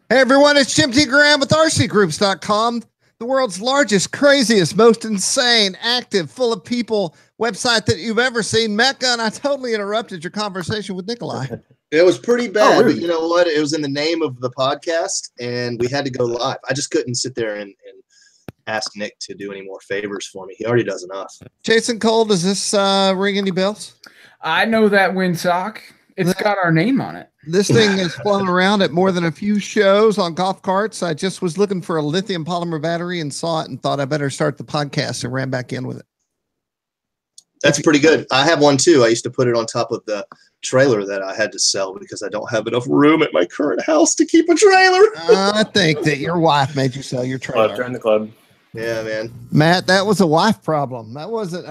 Hey everyone, it's Jim T. Graham with RCGroups.com, the world's largest, craziest, most insane, active, full of people website that you've ever seen. Mecca, and I totally interrupted your conversation with Nikolai. It was pretty bad, but you know what? It was in the name of the podcast, and we had to go live. I just couldn't sit there and ask Nick to do any more favors for me. He already does enough. Jason Cole, does this ring any bells? I know that windsock. It's got our name on it. This thing has flown around at more than a few shows on golf carts. I just was looking for a lithium polymer battery and saw it and thought I better start the podcast and ran back in with it. That's pretty good. I have one too. I used to put it on top of the trailer that I had to sell because I don't have enough room at my current house to keep a trailer. I think that your wife made you sell your trailer. Join the club. Yeah, man. Matt, that was a wife problem. That wasn't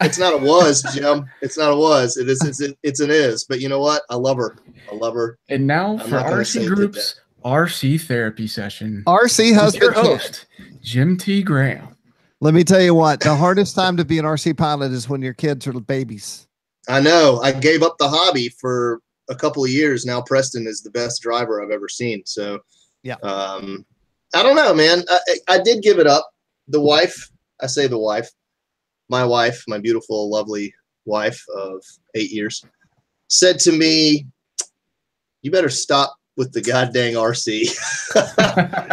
it's not a was, Jim. It's not a was. It is. It's an is. But you know what? I love her. I love her. And now for RCGroups RC therapy session. RC husband, your host, Jim T. Graham. Let me tell you what, the hardest time to be an RC pilot is when your kids are babies. I know. I gave up the hobby for a couple of years. Now Preston is the best driver I've ever seen. So, yeah. I don't know, man. I did give it up. The wife, I say the wife, my beautiful, lovely wife of 8 years, said to me, "You better stop with the goddamn RC."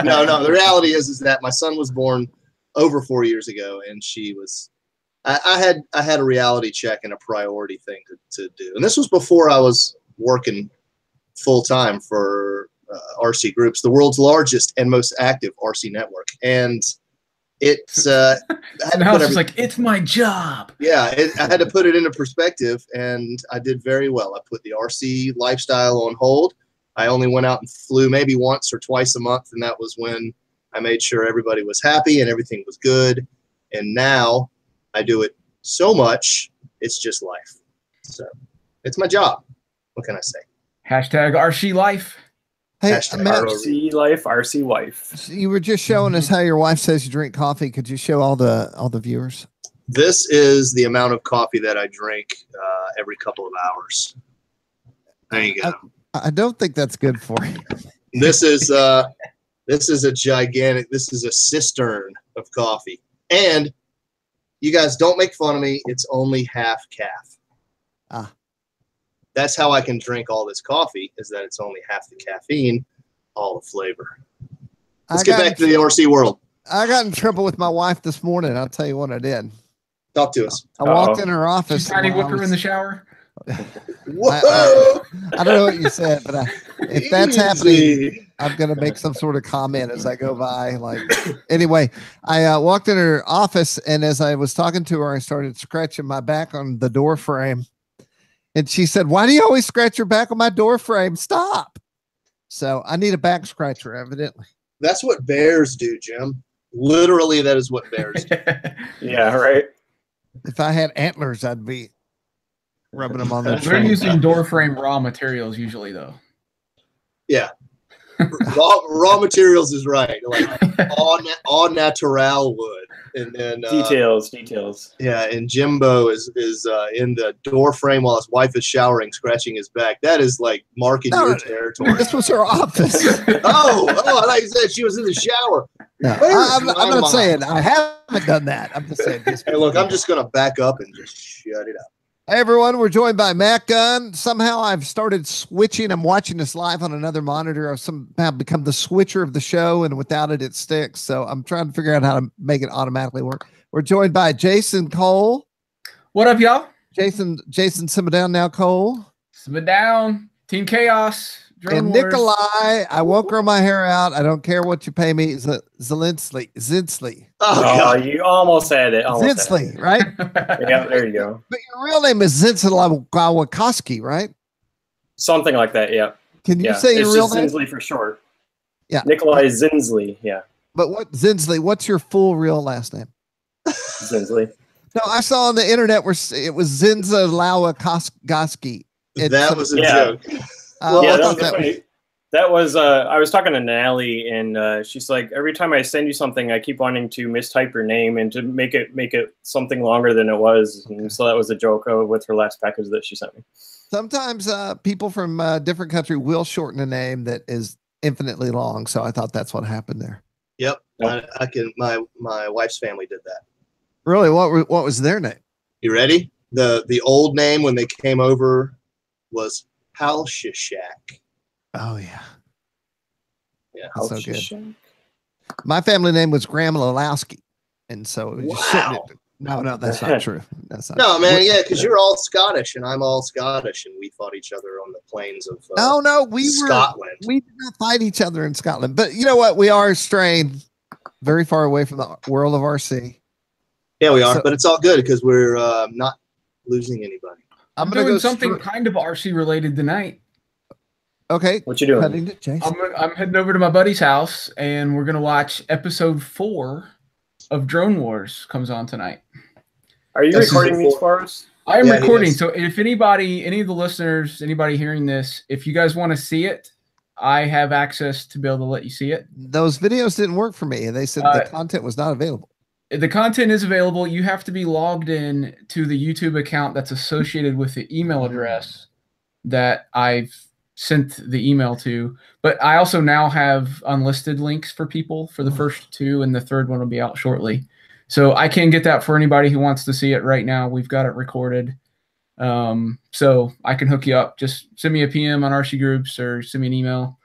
No. The reality is that my son was born over 4 years ago, and she was. I had a reality check and a priority thing to do, and this was before I was working full time for RCGroups, the world's largest and most active RC network, and it's now it's like it's my job. Yeah, I had to put it into perspective, and I did very well. I put the RC lifestyle on hold. I only went out and flew maybe once or twice a month, and that was when I made sure everybody was happy and everything was good. And now I do it so much, it's just life. So it's my job. What can I say? Hashtag RC life. Hey, Matt, RC life, RC wife. You were just showing us how your wife says you drink coffee. Could you show all the viewers? This is the amount of coffee that I drink every couple of hours. There you go. I don't think that's good for you. This is a gigantic. This is a cistern of coffee, and you guys don't make fun of me. It's only half calf. That's how I can drink all this coffee, is that it's only half the caffeine, all the flavor. Let's get back to the RC world. I got in trouble with my wife this morning. I'll tell you what I did. Talk to us. I walked in her office. Tiny whipper in the shower. Whoa! I don't know what you said, but if that's happening, I'm going to make some sort of comment as I go by. Like, anyway, I walked in her office, and as I was talking to her, I started scratching my back on the door frame. And she said, "Why do you always scratch your back on my door frame? Stop." So I need a back scratcher, evidently. That's what bears do, Jim. Literally, that is what bears do. Yeah, right. If I had antlers, I'd be rubbing them on the We're using door frame raw materials usually, though. Yeah. raw materials is right. Like all natural wood. And then details. Yeah, and Jimbo is in the door frame while his wife is showering, scratching his back. That is like marking your territory. This was her office. oh, I thought you said she was in the shower. No, I'm not saying I haven't done that. I'm just saying. Hey, look, I'm just gonna back up and just shut it up. Hey everyone, we're joined by Matt Gunn. Somehow I've started switching. I'm watching this live on another monitor. I've somehow become the switcher of the show, and without it, it sticks. So I'm trying to figure out how to make it automatically work. We're joined by Jason Cole. What up, y'all? Jason, simmer down now, Cole. Simmer down. Team Chaos. And Nikolai, I won't grow my hair out. I don't care what you pay me. Zinsli. Oh, you almost said it. Zinsli, right? Yeah, there you go. But your real name is Zinsli, right? Something like that, yeah. Can you say your real name? Zinsli for short. Yeah. Nikolai Zinsli, yeah. But what's your full real last name? Zinsli. No, I saw on the internet where it was Zinza Lawa Goski. That was a joke. Yeah, that was I was talking to Nally, and she's like, every time I send you something, I keep wanting to mistype your name and to make it something longer than it was. And so that was a joke with her last package that she sent me. Sometimes people from different country will shorten a name that is infinitely long. So I thought that's what happened there. Yep. I can. My wife's family did that. Really? What was their name? You ready? The old name when they came over was Halshishak. Oh yeah. Yeah. That's so good. My family name was Graham Lalowski, and so it was just no, that's not true. That's not no, true. man. Yeah, because you're all Scottish and I'm all Scottish, and we fought each other on the plains of Scotland. We did not fight each other in Scotland, but you know what? We are straying very far away from the world of RC. Yeah, we are, but it's all good because we're not losing anybody. I'm doing something kind of RC related tonight. Okay, what you doing? I'm heading over to my buddy's house, and we're gonna watch episode 4 of Drone Wars comes on tonight. Are you recording these for us? I am recording. So if any of the listeners, anybody hearing this, if you guys want to see it, I have access to be able to let you see it. Those videos didn't work for me, and they said the content was not available. The content is available. You have to be logged in to the YouTube account that's associated with the email address that I've sent the email to. But I also now have unlisted links for people for the first 2, and the third one will be out shortly. So I can get that for anybody who wants to see it right now. We've got it recorded. So I can hook you up. Just send me a PM on RCGroups or send me an email.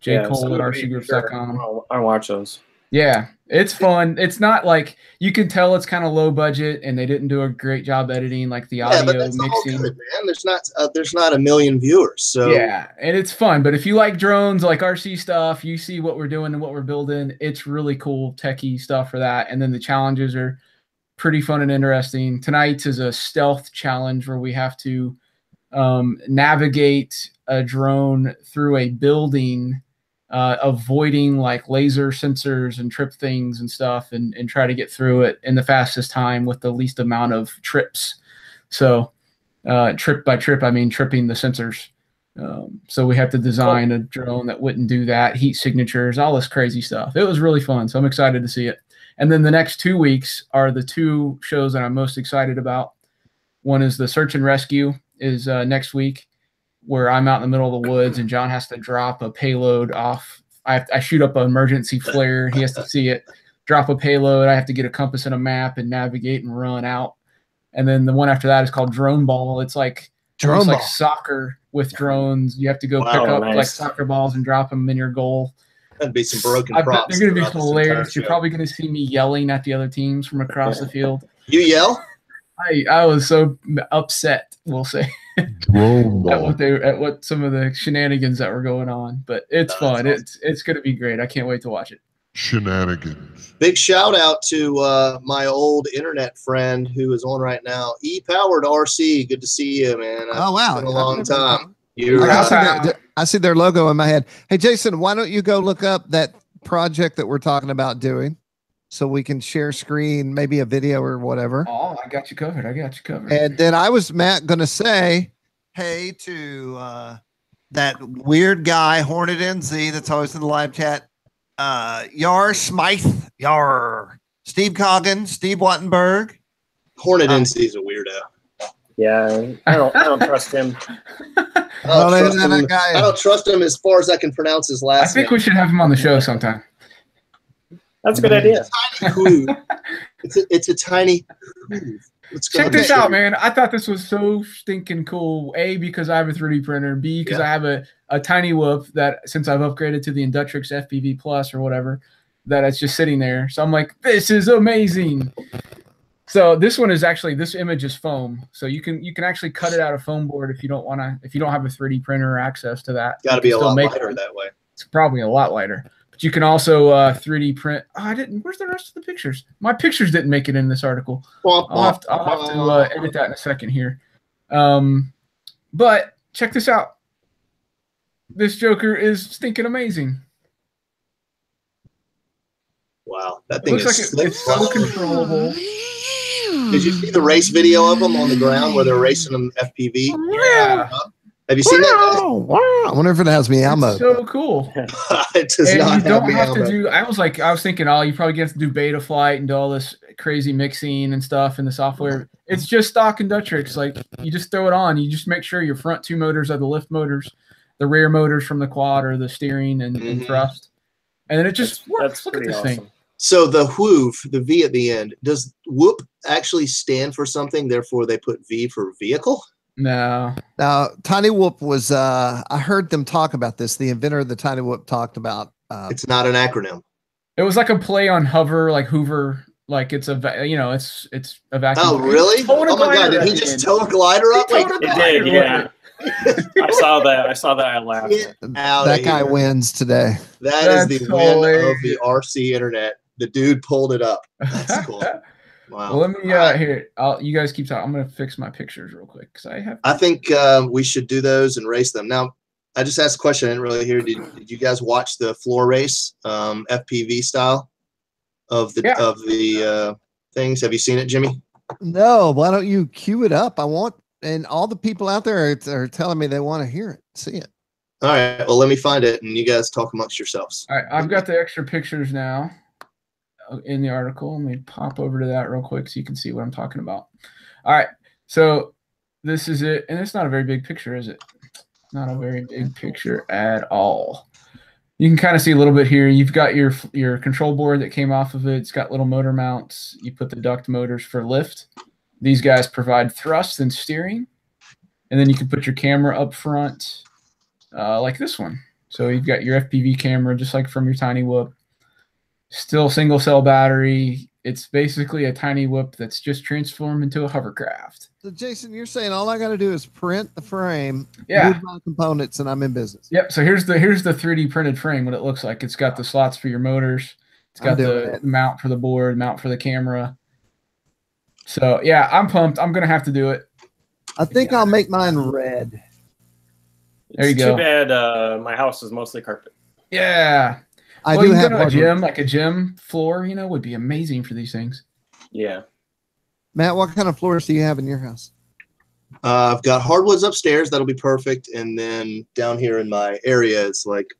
jcole@rcgroups.com. I watch those. Yeah, it's fun. It's not like you can tell it's kind of low budget and they didn't do a great job editing like the audio but that's mixing. all good, man. There's not a million viewers, so yeah, and it's fun. But if you like drones, like RC stuff, you see what we're doing and what we're building. It's really cool techie stuff for that. And then the challenges are pretty fun and interesting. Tonight's is a stealth challenge where we have to navigate a drone through a building. Avoiding like laser sensors and trip things and stuff and try to get through it in the fastest time with the least amount of trips. So trip by trip, I mean tripping the sensors. So we have to design a drone that wouldn't do that, heat signatures, all this crazy stuff. It was really fun. So I'm excited to see it. And then the next 2 weeks are the 2 shows that I'm most excited about. One is the search and rescue is next week, where I'm out in the middle of the woods and John has to drop a payload off. I shoot up an emergency flare. He has to see it, drop a payload. I have to get a compass and a map and navigate and run out. And then the one after that is called Drone Ball. It's like like soccer with drones. You have to go pick up like soccer balls and drop them in your goal. That'd be some broken props. I bet they're going to be hilarious. You're probably going to see me yelling at the other teams from across the field. You yell? I was so upset, we'll say. at what some of the shenanigans that were going on, but it's fun. Awesome. It's going to be great. I can't wait to watch it. Shenanigans. Big shout out to my old internet friend who is on right now, E-Powered RC. Good to see you, man. Oh wow, it's been a long time. I see their logo in my head. Hey Jason, why don't you go look up that project that we're talking about doing? So we can share screen, maybe a video or whatever. Oh, I got you covered. And then I was, Matt, going to say, hey, to that weird guy, Hornet NZ, that's always in the live chat. Yar Smythe, Yar. Steve Coggin, Steve Wattenberg. Hornet NZ is a weirdo. Yeah, I don't trust him. I don't trust him as far as I can pronounce his last name. I think we should have him on the show sometime. That's a good idea. It's a tiny Check this out, man. I thought this was so stinking cool. A, because I have a 3D printer. B, because I have a tiny whoop that since I've upgraded to the Indutrix FPV Plus or whatever, that it's just sitting there. So I'm like, this is amazing. So this one is actually, this image is foam. So you can actually cut it out of foam board if you don't have a 3D printer or access to that. Got to be a lot lighter that way. It's probably a lot lighter. But you can also 3D print. Oh, where's the rest of the pictures? My pictures didn't make it in this article. I'll have to edit that in a second here. But check this out. This Joker is stinking amazing. Wow, that thing looks like it's so controllable. Did you see the race video of them on the ground where they're racing them FPV? Yeah. Have you seen that? Wow. I wonder if it has meow mode. So cool. It does not have to do. I was thinking, you probably have to do beta flight and do all this crazy mixing and stuff in the software. It's just stock Inductrix. Like you just throw it on. You just make sure your front 2 motors are the lift motors, the rear motors from the quad are the steering and thrust, and then it just works. Look at this thing. So the whoov, the V at the end, does whoop actually stand for something? Therefore, they put V for vehicle? No. Now, Tiny Whoop was, I heard them talk about this. The inventor of the Tiny Whoop talked about. It's not an acronym. It was like a play on hover, like Hoover. Like it's a, you know, it's a vacuum. Oh, really? Oh my God! Did he just tow a glider up? It did, yeah. I saw that. I laughed. That guy wins today. That's the hilarious win of the RC internet. The dude pulled it up. That's cool. Wow. Well, let me here. You guys keep talking. I'm gonna fix my pictures real quick because I have. I think we should do those and race them. Now, I just asked a question. I didn't really hear. Did you guys watch the floor race, FPV style, of the things? Have you seen it, Jimmy? No. Why don't you cue it up? I want, and all the people out there are telling me they want to hear it, see it. All right. Well, let me find it, and you guys talk amongst yourselves. All right. I've got the extra pictures now in the article. Let me pop over to that real quick so you can see what I'm talking about. All right. So this is it. And it's not a very big picture, is it? Not a very big picture at all. You can kind of see a little bit here. You've got your control board that came off of it. It's got little motor mounts. You put the duct motors for lift. These guys provide thrust and steering. And then you can put your camera up front like this one. So you've got your FPV camera just like from your Tiny Whoop. Still single cell battery. It's basically a Tiny Whoop that's just transformed into a hovercraft. So Jason, you're saying all I got to do is print the frame, yeah, move my components, and I'm in business. Yep. So here's the 3D printed frame. What it looks like. It's got the slots for your motors. It's got the mount for the board, mount for the camera. So yeah, I'm pumped. I'm gonna have to do it. I think I'll make mine red. There you go. Too bad my house is mostly carpet. Yeah. I do have a gym, like a gym floor, you know, would be amazing for these things. Yeah. Matt, what kind of floors do you have in your house? I've got hardwoods upstairs. That'll be perfect. And then down here in my area, it's like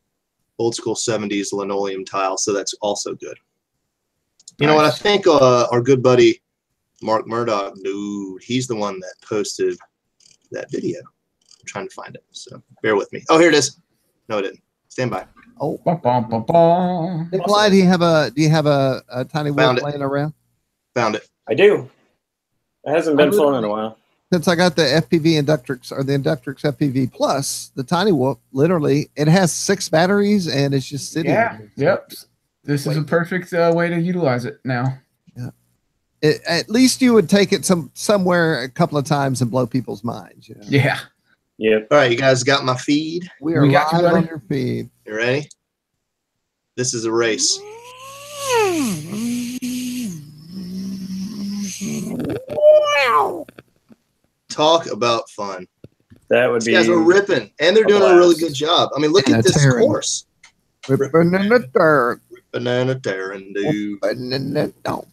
old school 70s linoleum tile. So that's also good. You know what? I think our good buddy, Mark Murdoch, dude, he's the one that posted that video. I'm trying to find it. So bear with me. Oh, here it is. No, it didn't. Stand by. Oh, Nikolai, do you have a Tiny Whoop laying around? Found it. I do. It hasn't been flown in a while. Since I got the FPV Inductrix or the Inductrix FPV Plus, the Tiny Whoop, literally, it has 6 batteries and it's just sitting. Yeah. Yep. This is a perfect way to utilize it now. Yeah. At least you would take it somewhere a couple of times and blow people's minds. You know? Yeah. Yep. All right, you guys got my feed? We are live on your feed. You ready? This is a race. Talk about fun. That would be. These guys are ripping, and they're doing a really good job. I mean, look at this course. Ripping in the dirt. Ripping and a tearing, dude. Ripping in the dirt.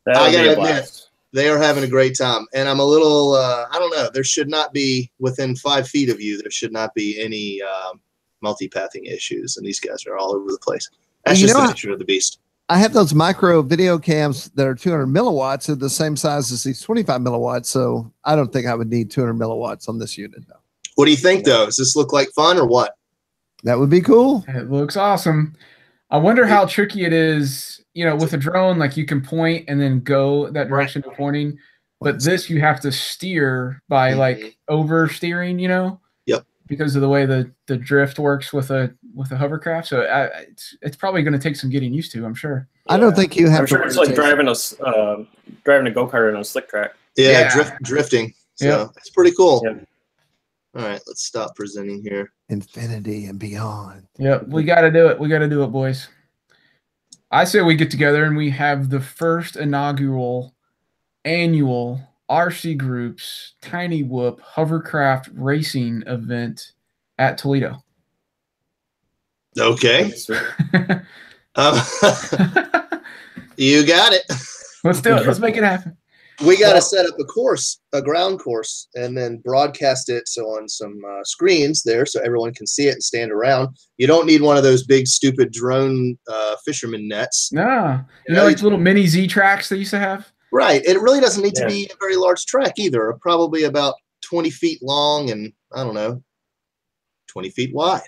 I gotta admit, they are having a great time, and I'm a little. I don't know. There should not be within 5 feet of you. There should not be any multipathing issues, and these guys are all over the place. That's just the nature of the beast. I have those micro video cams that are 200 milliwatts. They're the same size as these 25 milliwatts, so I don't think I would need 200 milliwatts on this unit. Though. What do you think, though? Does this look like fun or what? That would be cool. It looks awesome. I wonder how tricky it is. You know, with a drone, like you can point and then go that direction you're pointing, but this you have to steer by like oversteering. You know. Yep. Because of the way the drift works with a hovercraft, so it's probably going to take some getting used to. I'm sure. I don't think you have. I'm sure it's like driving a go-kart on a slick track. Yeah. Drifting. So it's pretty cool. Yep. All right, let's stop presenting here. Infinity and beyond. Yep, we got to do it. We got to do it, boys. I say we get together and we have the first inaugural annual RCGroups Tiny Whoop Hovercraft racing event at Toledo. Okay. You got it. Let's do it. Let's make it happen. We got to set up a course, a ground course, and then broadcast it on some screens there so everyone can see it and stand around. You don't need one of those big, stupid drone fisherman nets. No. You know, like little mini Z tracks they used to have? Right. It really doesn't need to be a very large track either. Probably about 20 feet long and, I don't know, 20 feet wide.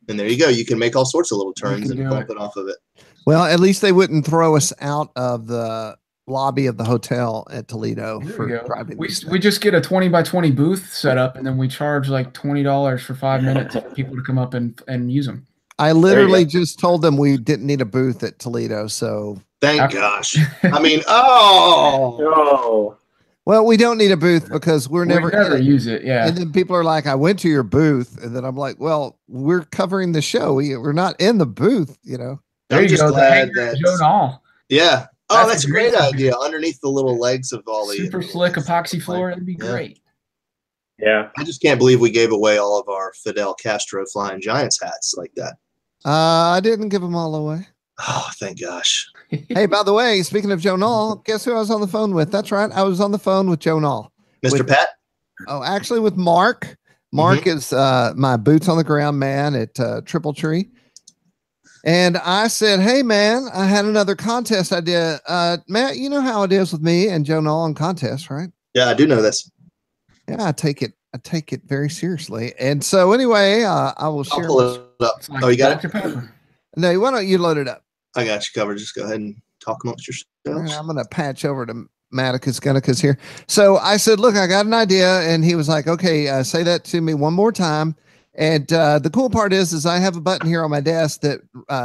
And there you go. You can make all sorts of little turns and bump it off of it. Well, at least they wouldn't throw us out of the lobby of the hotel at Toledo for driving. We just get a 20 by 20 booth set up, and then we charge like $20 for 5 minutes for people to come up and use them. I literally just told them we didn't need a booth at Toledo, so thank gosh. I mean, oh. Well, we don't need a booth because we never use it. Yeah. And then people are like, I went to your booth, and then I'm like, well, we're covering the show. We're not in the booth, you know. There you go. Glad that Joe Nall. Yeah. Oh, that's a great idea. Underneath the little legs of all the super slick epoxy floor, that'd be great. Yeah. I just can't believe we gave away all of our Fidel Castro Flying Giants hats like that. I didn't give them all away. Oh, thank gosh. Hey, by the way, speaking of Joe Nall, guess who I was on the phone with? That's right. I was on the phone with Joe Nall. Mr. Pat? Oh, actually with Mark. Mark is my boots on the ground man at Triple Tree. And I said, hey, man, I had another contest idea. Matt, you know how it is with me and Joe Nall on contests, right? Yeah, I do know this. Yeah, I take it very seriously. And so anyway, I will share. I'll pull it up. Oh, you got it? No, why don't you load it up? I got you covered. Just go ahead and talk amongst yourselves. I'm going to patch over to Maticus Gunnicus here. So I said, look, I got an idea. And he was like, okay, say that to me one more time. And the cool part is I have a button here on my desk that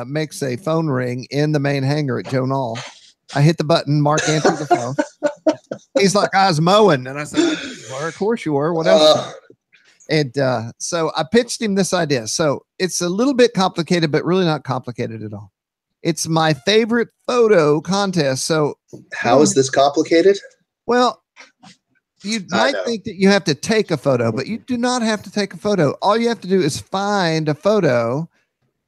makes a phone ring in the main hangar at Joe Nall. I hit the button, Mark answered the phone. He's like, I was mowing. And I said, well, of course you were. What else? And so I pitched him this idea. So it's a little bit complicated, but really not complicated at all. It's my favorite photo contest. So how is this complicated? Well, you might think that you have to take a photo, but you do not have to take a photo. All you have to do is find a photo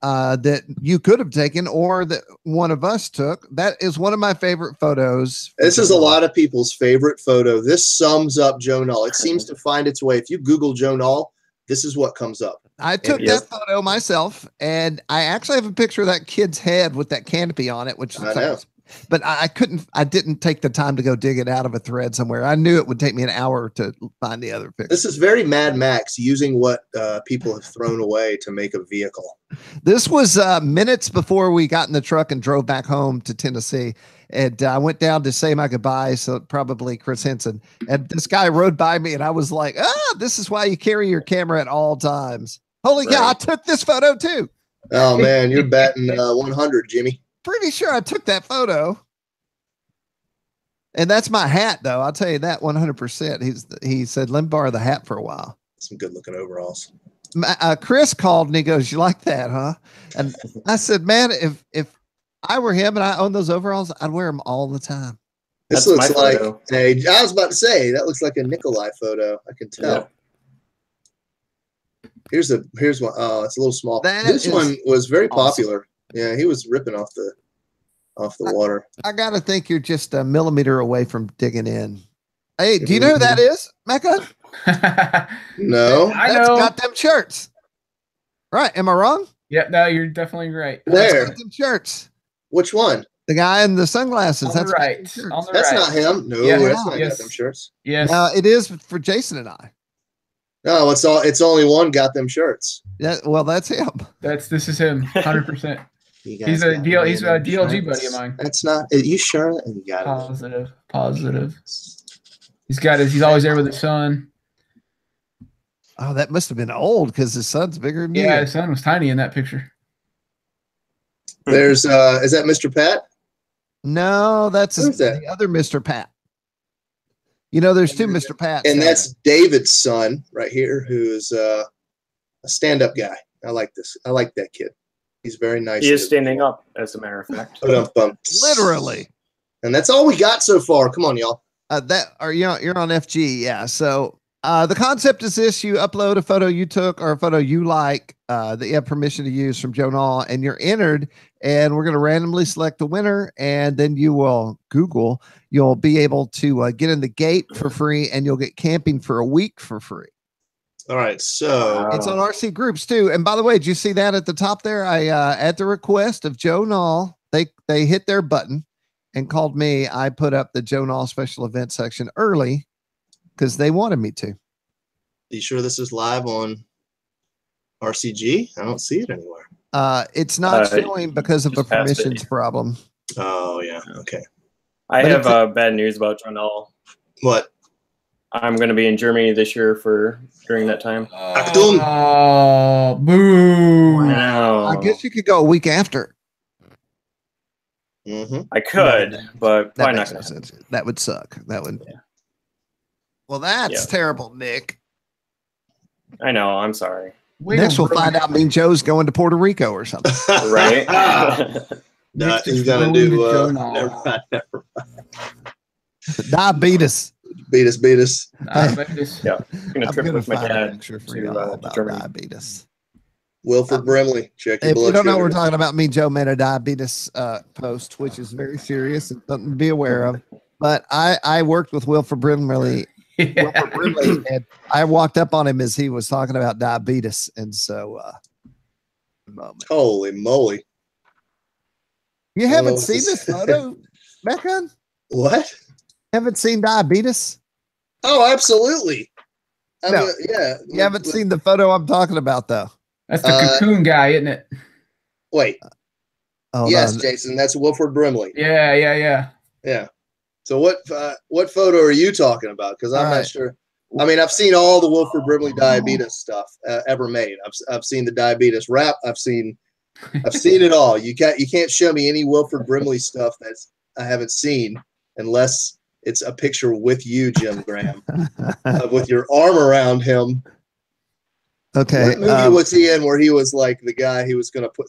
that you could have taken or that one of us took. That is one of my favorite photos. This is a lot of people's favorite photo. This sums up Joe Nall. It seems to find its way. If you Google Joe Nall, this is what comes up. I took that photo myself, and I actually have a picture of that kid's head with that canopy on it, which but I didn't take the time to go dig it out of a thread somewhere. I knew it would take me an hour to find the other picture. This is very Mad Max, using what people have thrown away to make a vehicle. This was minutes before we got in the truck and drove back home to Tennessee. And I went down to say my goodbyes. So probably Chris Henson. And this guy rode by me and I was like, this is why you carry your camera at all times. Holy cow, I took this photo too. Oh man, you're batting 100, Jimmy. Pretty sure I took that photo. And that's my hat, though. I'll tell you that 100%. He said, let me borrow the hat for a while. Some good looking overalls. Chris called and he goes, you like that, huh? And I said, man, if I were him and I owned those overalls, I'd wear them all the time. This looks like I was about to say, that looks like a Nikolai photo. I can tell. Yeah. Here's one. Oh, it's a little small. This one was very popular. Yeah, he was ripping off the water. I gotta think you're just a millimeter away from digging in. Hey, do you know who that is, Mecca? No, that's got them shirts. Right? Am I wrong? Yeah, no, you're definitely right. Where? Them shirts. Which one? The guy in the sunglasses. That's right. That's not him. No, that's not got them shirts. Yes. It is for Jason and I. No, it's only one got them shirts. Yeah, well, that's him. This is him, 100%. He's a DLG buddy of mine. That's not. Are you sure? You got Positive. He's always there with his son. Oh, that must have been old because his son's bigger than me. Yeah, his son was tiny in that picture. There's is that Mr. Pat? No, that's the other Mr. Pat. You know, there's two Mr. Pats. And that's David's son right here, who's a stand-up guy. I like this. I like that kid. He's very nice. He is standing up, as a matter of fact. Literally. And that's all we got so far. Come on, y'all. You're on FG, yeah. So The concept is this: you upload a photo you took or a photo you like that you have permission to use from Joe Nall, and you're entered. And we're going to randomly select the winner, and then you will you'll be able to get in the gate for free, and you'll get camping for a week for free. All right, so it's on RCGroups too. And by the way, did you see that at the top there? I at the request of Joe Nall, they hit their button and called me. I put up the Joe Nall special event section early because they wanted me to. You sure this is live on RCG? I don't see it anywhere. It's not showing because of a permissions problem. Oh yeah, okay. I have bad news about Joe Nall. What? I'm going to be in Germany this year during that time. Boo! Wow. I guess you could go a week after. I could, but probably not going to. That would suck. That would. Yeah. Well, that's terrible, Nick. I know. I'm sorry. Next, we'll find out Mean Joe's going to Puerto Rico or something. Right? No, he's going to do. Never mind. Diabetes. Beat us. Yeah. I'm going to trip with my dad to Germany. Diabetes. Wilford Brimley, check your blood sugar. If you don't know, sugar. we're talking about Mean Joe made a diabetes post, which is very serious and something to be aware of. But I worked with Wilford Brimley. Wilford Brimley, and I walked up on him as he was talking about diabetes, and so holy moly! You haven't seen this photo, Becca? What? Haven't seen diabetes? Oh, absolutely. No, yeah. You haven't seen the photo I'm talking about, though. That's the cocoon guy, isn't it? Wait. Yes, Jason, that's Wilford Brimley. Yeah. So what photo are you talking about? Because I'm not sure. I mean, I've seen all the Wilford Brimley diabetes stuff ever made. I've seen the diabetes rap. I've seen it all. You can't show me any Wilford Brimley stuff I haven't seen unless it's a picture with you, Jim Graham, with your arm around him. Okay. What movie was he in where he was like the guy he was going to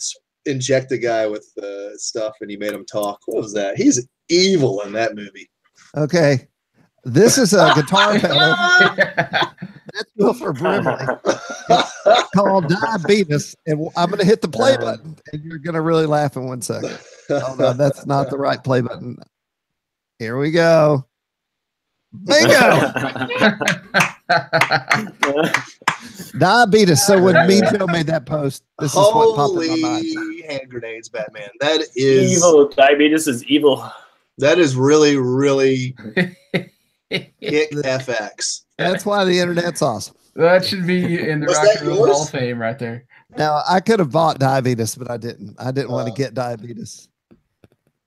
inject the guy with stuff and he made him talk? What was that? He's evil in that movie. Okay. This is a guitar pedal. That's Wilford Brimley. It's called Diabetes. And I'm going to hit the play button and you're going to really laugh in 1 second. Oh, no, that's not the right play button. Here we go. Bingo! Diabetes. So when Mean Joe made that post, this is what popped in my mind. Hand grenades, Batman. That is evil. Diabetes is evil. That is really, really kick FX. That's why the internet's awesome. That should be in the Rock and Roll Hall of Fame right there. Now I could have bought diabetes, but I didn't. I didn't want to get diabetes.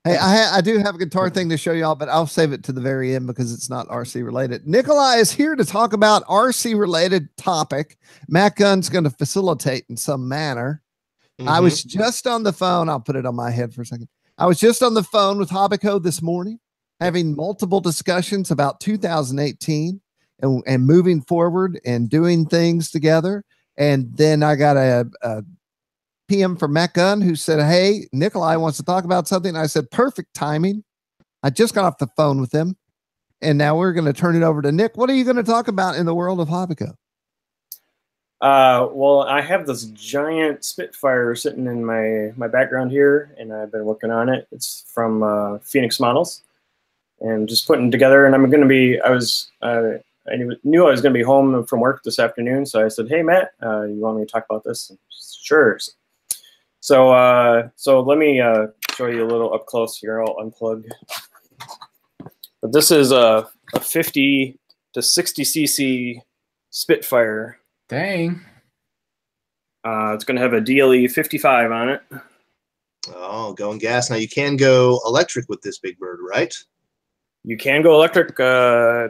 Hey, I do have a guitar thing to show y'all, but I'll save it to the very end because it's not RC related. Nikolai is here to talk about RC related topic. Matt Gunn's going to facilitate in some manner. I was just on the phone. I'll put it on my head for a second. I was just on the phone with Hobbico this morning, having multiple discussions about 2018 and moving forward and doing things together. And then I got a PM from Matt Gunn who said, hey, Nikolai wants to talk about something. I said, perfect timing. I just got off the phone with him. And now we're going to turn it over to Nick. What are you going to talk about in the world of Hobbico? Well, I have this giant Spitfire sitting in my background here, and I've been working on it. It's from Phoenix Models, and just putting it together. And I'm going to be, I knew I was going to be home from work this afternoon, so I said, hey, Matt, you want me to talk about this? Sure. So let me show you a little up close here. I'll unplug. But this is a 50 to 60 cc Spitfire. Dang. It's going to have a DLE 55 on it. Oh, going gas. Now you can go electric with this big bird, right? You can go electric,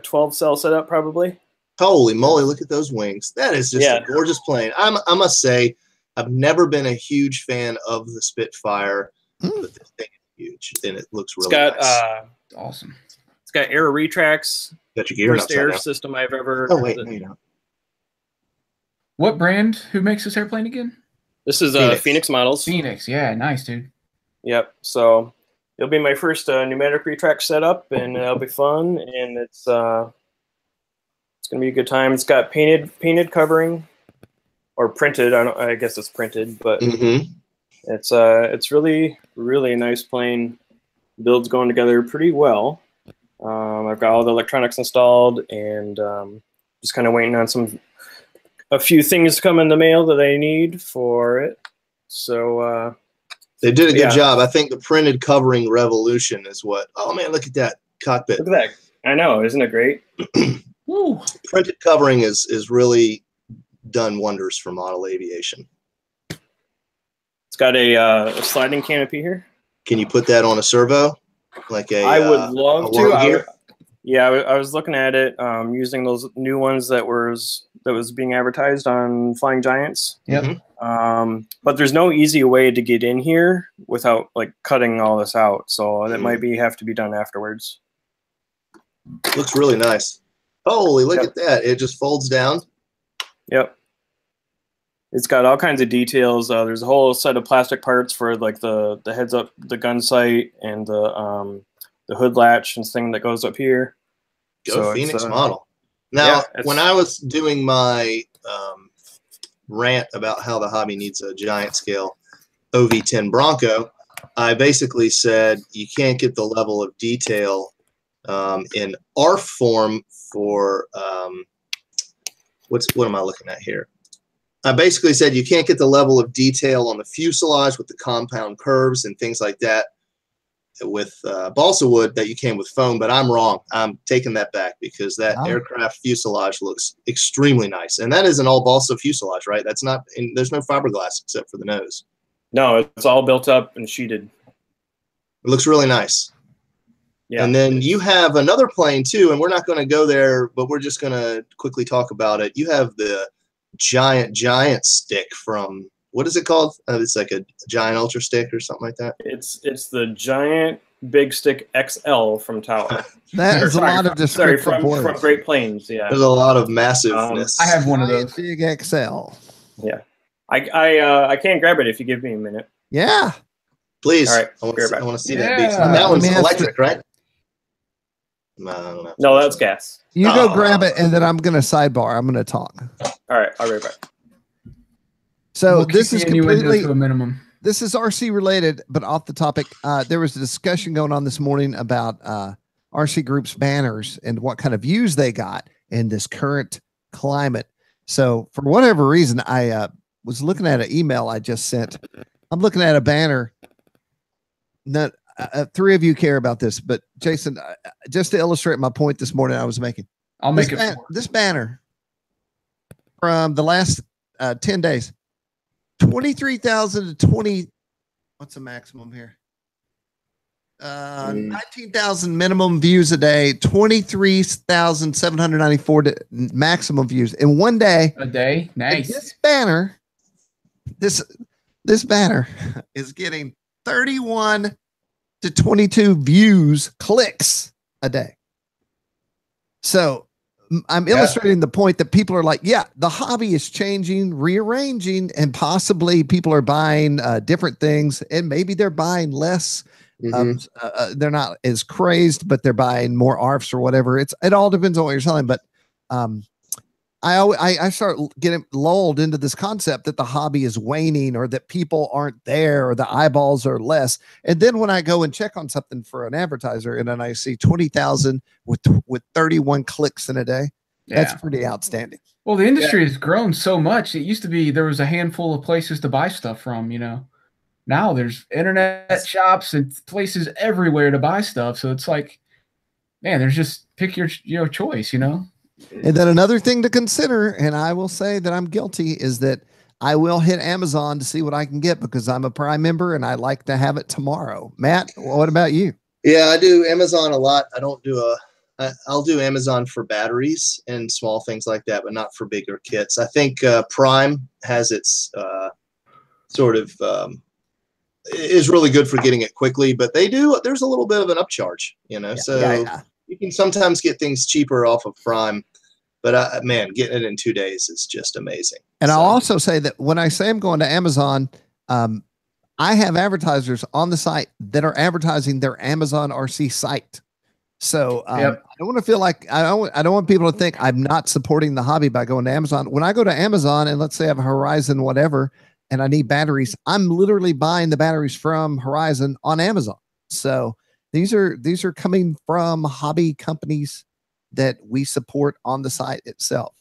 12 cell setup probably. Holy moly, look at those wings. That is just a gorgeous plane. I must say, I've never been a huge fan of the Spitfire, but this thing is huge, and it looks really nice. Awesome. It's got air retracts. Got your gear first air system I've ever. Oh wait, no, you don't. What brand? Who makes this airplane again? This is Phoenix Models. Phoenix, yeah, nice, dude. Yep. So it'll be my first pneumatic retract setup, and it'll be fun. And it's going gonna be a good time. It's got painted covering, or printed. I guess it's printed, but it's really a nice plane. Build's going together pretty well. I've got all the electronics installed, and just kind of waiting on a few things to come in the mail that I need for it. So they did a good job. I think the printed covering revolution is what. Oh man, look at that cockpit. Look at that. I know, isn't it great? Printed covering is really done wonders for model aviation. It's got a sliding canopy here. Can you put that on a servo? I would love to. I was looking at it using those new ones that was being advertised on Flying Giants. Yep. But there's no easy way to get in here without like cutting all this out. So that might have to be done afterwards. Looks really nice. Holy, look at that. It just folds down. Yep. It's got all kinds of details. There's a whole set of plastic parts for like the heads up, the gun sight, and the hood latch and thing that goes up here. Go Phoenix model. Now, when I was doing my rant about how the hobby needs a giant scale OV-10 Bronco, I basically said you can't get the level of detail in ARF form for what am I looking at here? I basically said you can't get the level of detail on the fuselage with the compound curves and things like that with balsa wood that you can with foam, but I'm wrong. I'm taking that back because that aircraft fuselage looks extremely nice. And that is an all balsa fuselage, right? That's not, there's no fiberglass except for the nose. No, it's all built up and sheeted. It looks really nice. Yeah. And then you have another plane too, and we're not going to go there, but we're just going to quickly talk about it. You have the giant stick from, what is it called? It's like a giant ultra stick or something like that. It's the giant big stick XL from Tower. That is a lot of descriptive from Great Plains. Yeah, there's a lot of massiveness. I have one of those. Big XL. Yeah, I can't grab it if you give me a minute. Yeah, please. All right, I want to see that beast. beast. That one's electric, right? No, that's gas. You go grab it, and then I'm going to sidebar. I'm going to talk. All right, I'll be right back. So this is completely to a minimum. This is RC related, but off the topic. There was a discussion going on this morning about RCGroups banners and what kind of views they got in this current climate. So for whatever reason, I was looking at an email I just sent. I'm looking at a banner. Not three of you care about this, but Jason, just to illustrate my point this morning I was making. I'll make it. This banner from the last 10 days. 23,000 to 20. What's the maximum here? 19,000 minimum views a day. 23,794 maximum views in one day. A day, nice. And this banner, this banner is getting 31 to 22 views, clicks a day. So I'm illustrating the point that people are like, yeah, the hobby is changing, rearranging, and possibly people are buying different things, and maybe they're buying less. They're not as crazed, but they're buying more ARFs or whatever. It all depends on what you're selling. But I start getting lulled into this concept that the hobby is waning, or that people aren't there, or the eyeballs are less. And then when I go and check on something for an advertiser, and then I see 20,000 with 31 clicks in a day, that's pretty outstanding. Well, the industry has grown so much. It used to be there was a handful of places to buy stuff from, you know. Now there's internet shops and places everywhere to buy stuff. So it's like, man, there's just pick your choice, you know. And then another thing to consider, and I will say that I'm guilty, is that I will hit Amazon to see what I can get because I'm a Prime member and I like to have it tomorrow. Matt, what about you? Yeah, I do Amazon a lot. I don't do I'll do Amazon for batteries and small things like that, but not for bigger kits. I think Prime has its sort of is really good for getting it quickly, but there's a little bit of an upcharge, you know, you can sometimes get things cheaper off of Prime, but man, getting it in 2 days is just amazing. And I'll also say that when I say I'm going to Amazon, I have advertisers on the site that are advertising their Amazon RC site. So I don't want to feel like I don't want people to think I'm not supporting the hobby by going to Amazon. When I go to Amazon and let's say I have a Horizon whatever and I need batteries, I'm literally buying the batteries from Horizon on Amazon. So these are coming from hobby companies that we support on the site itself.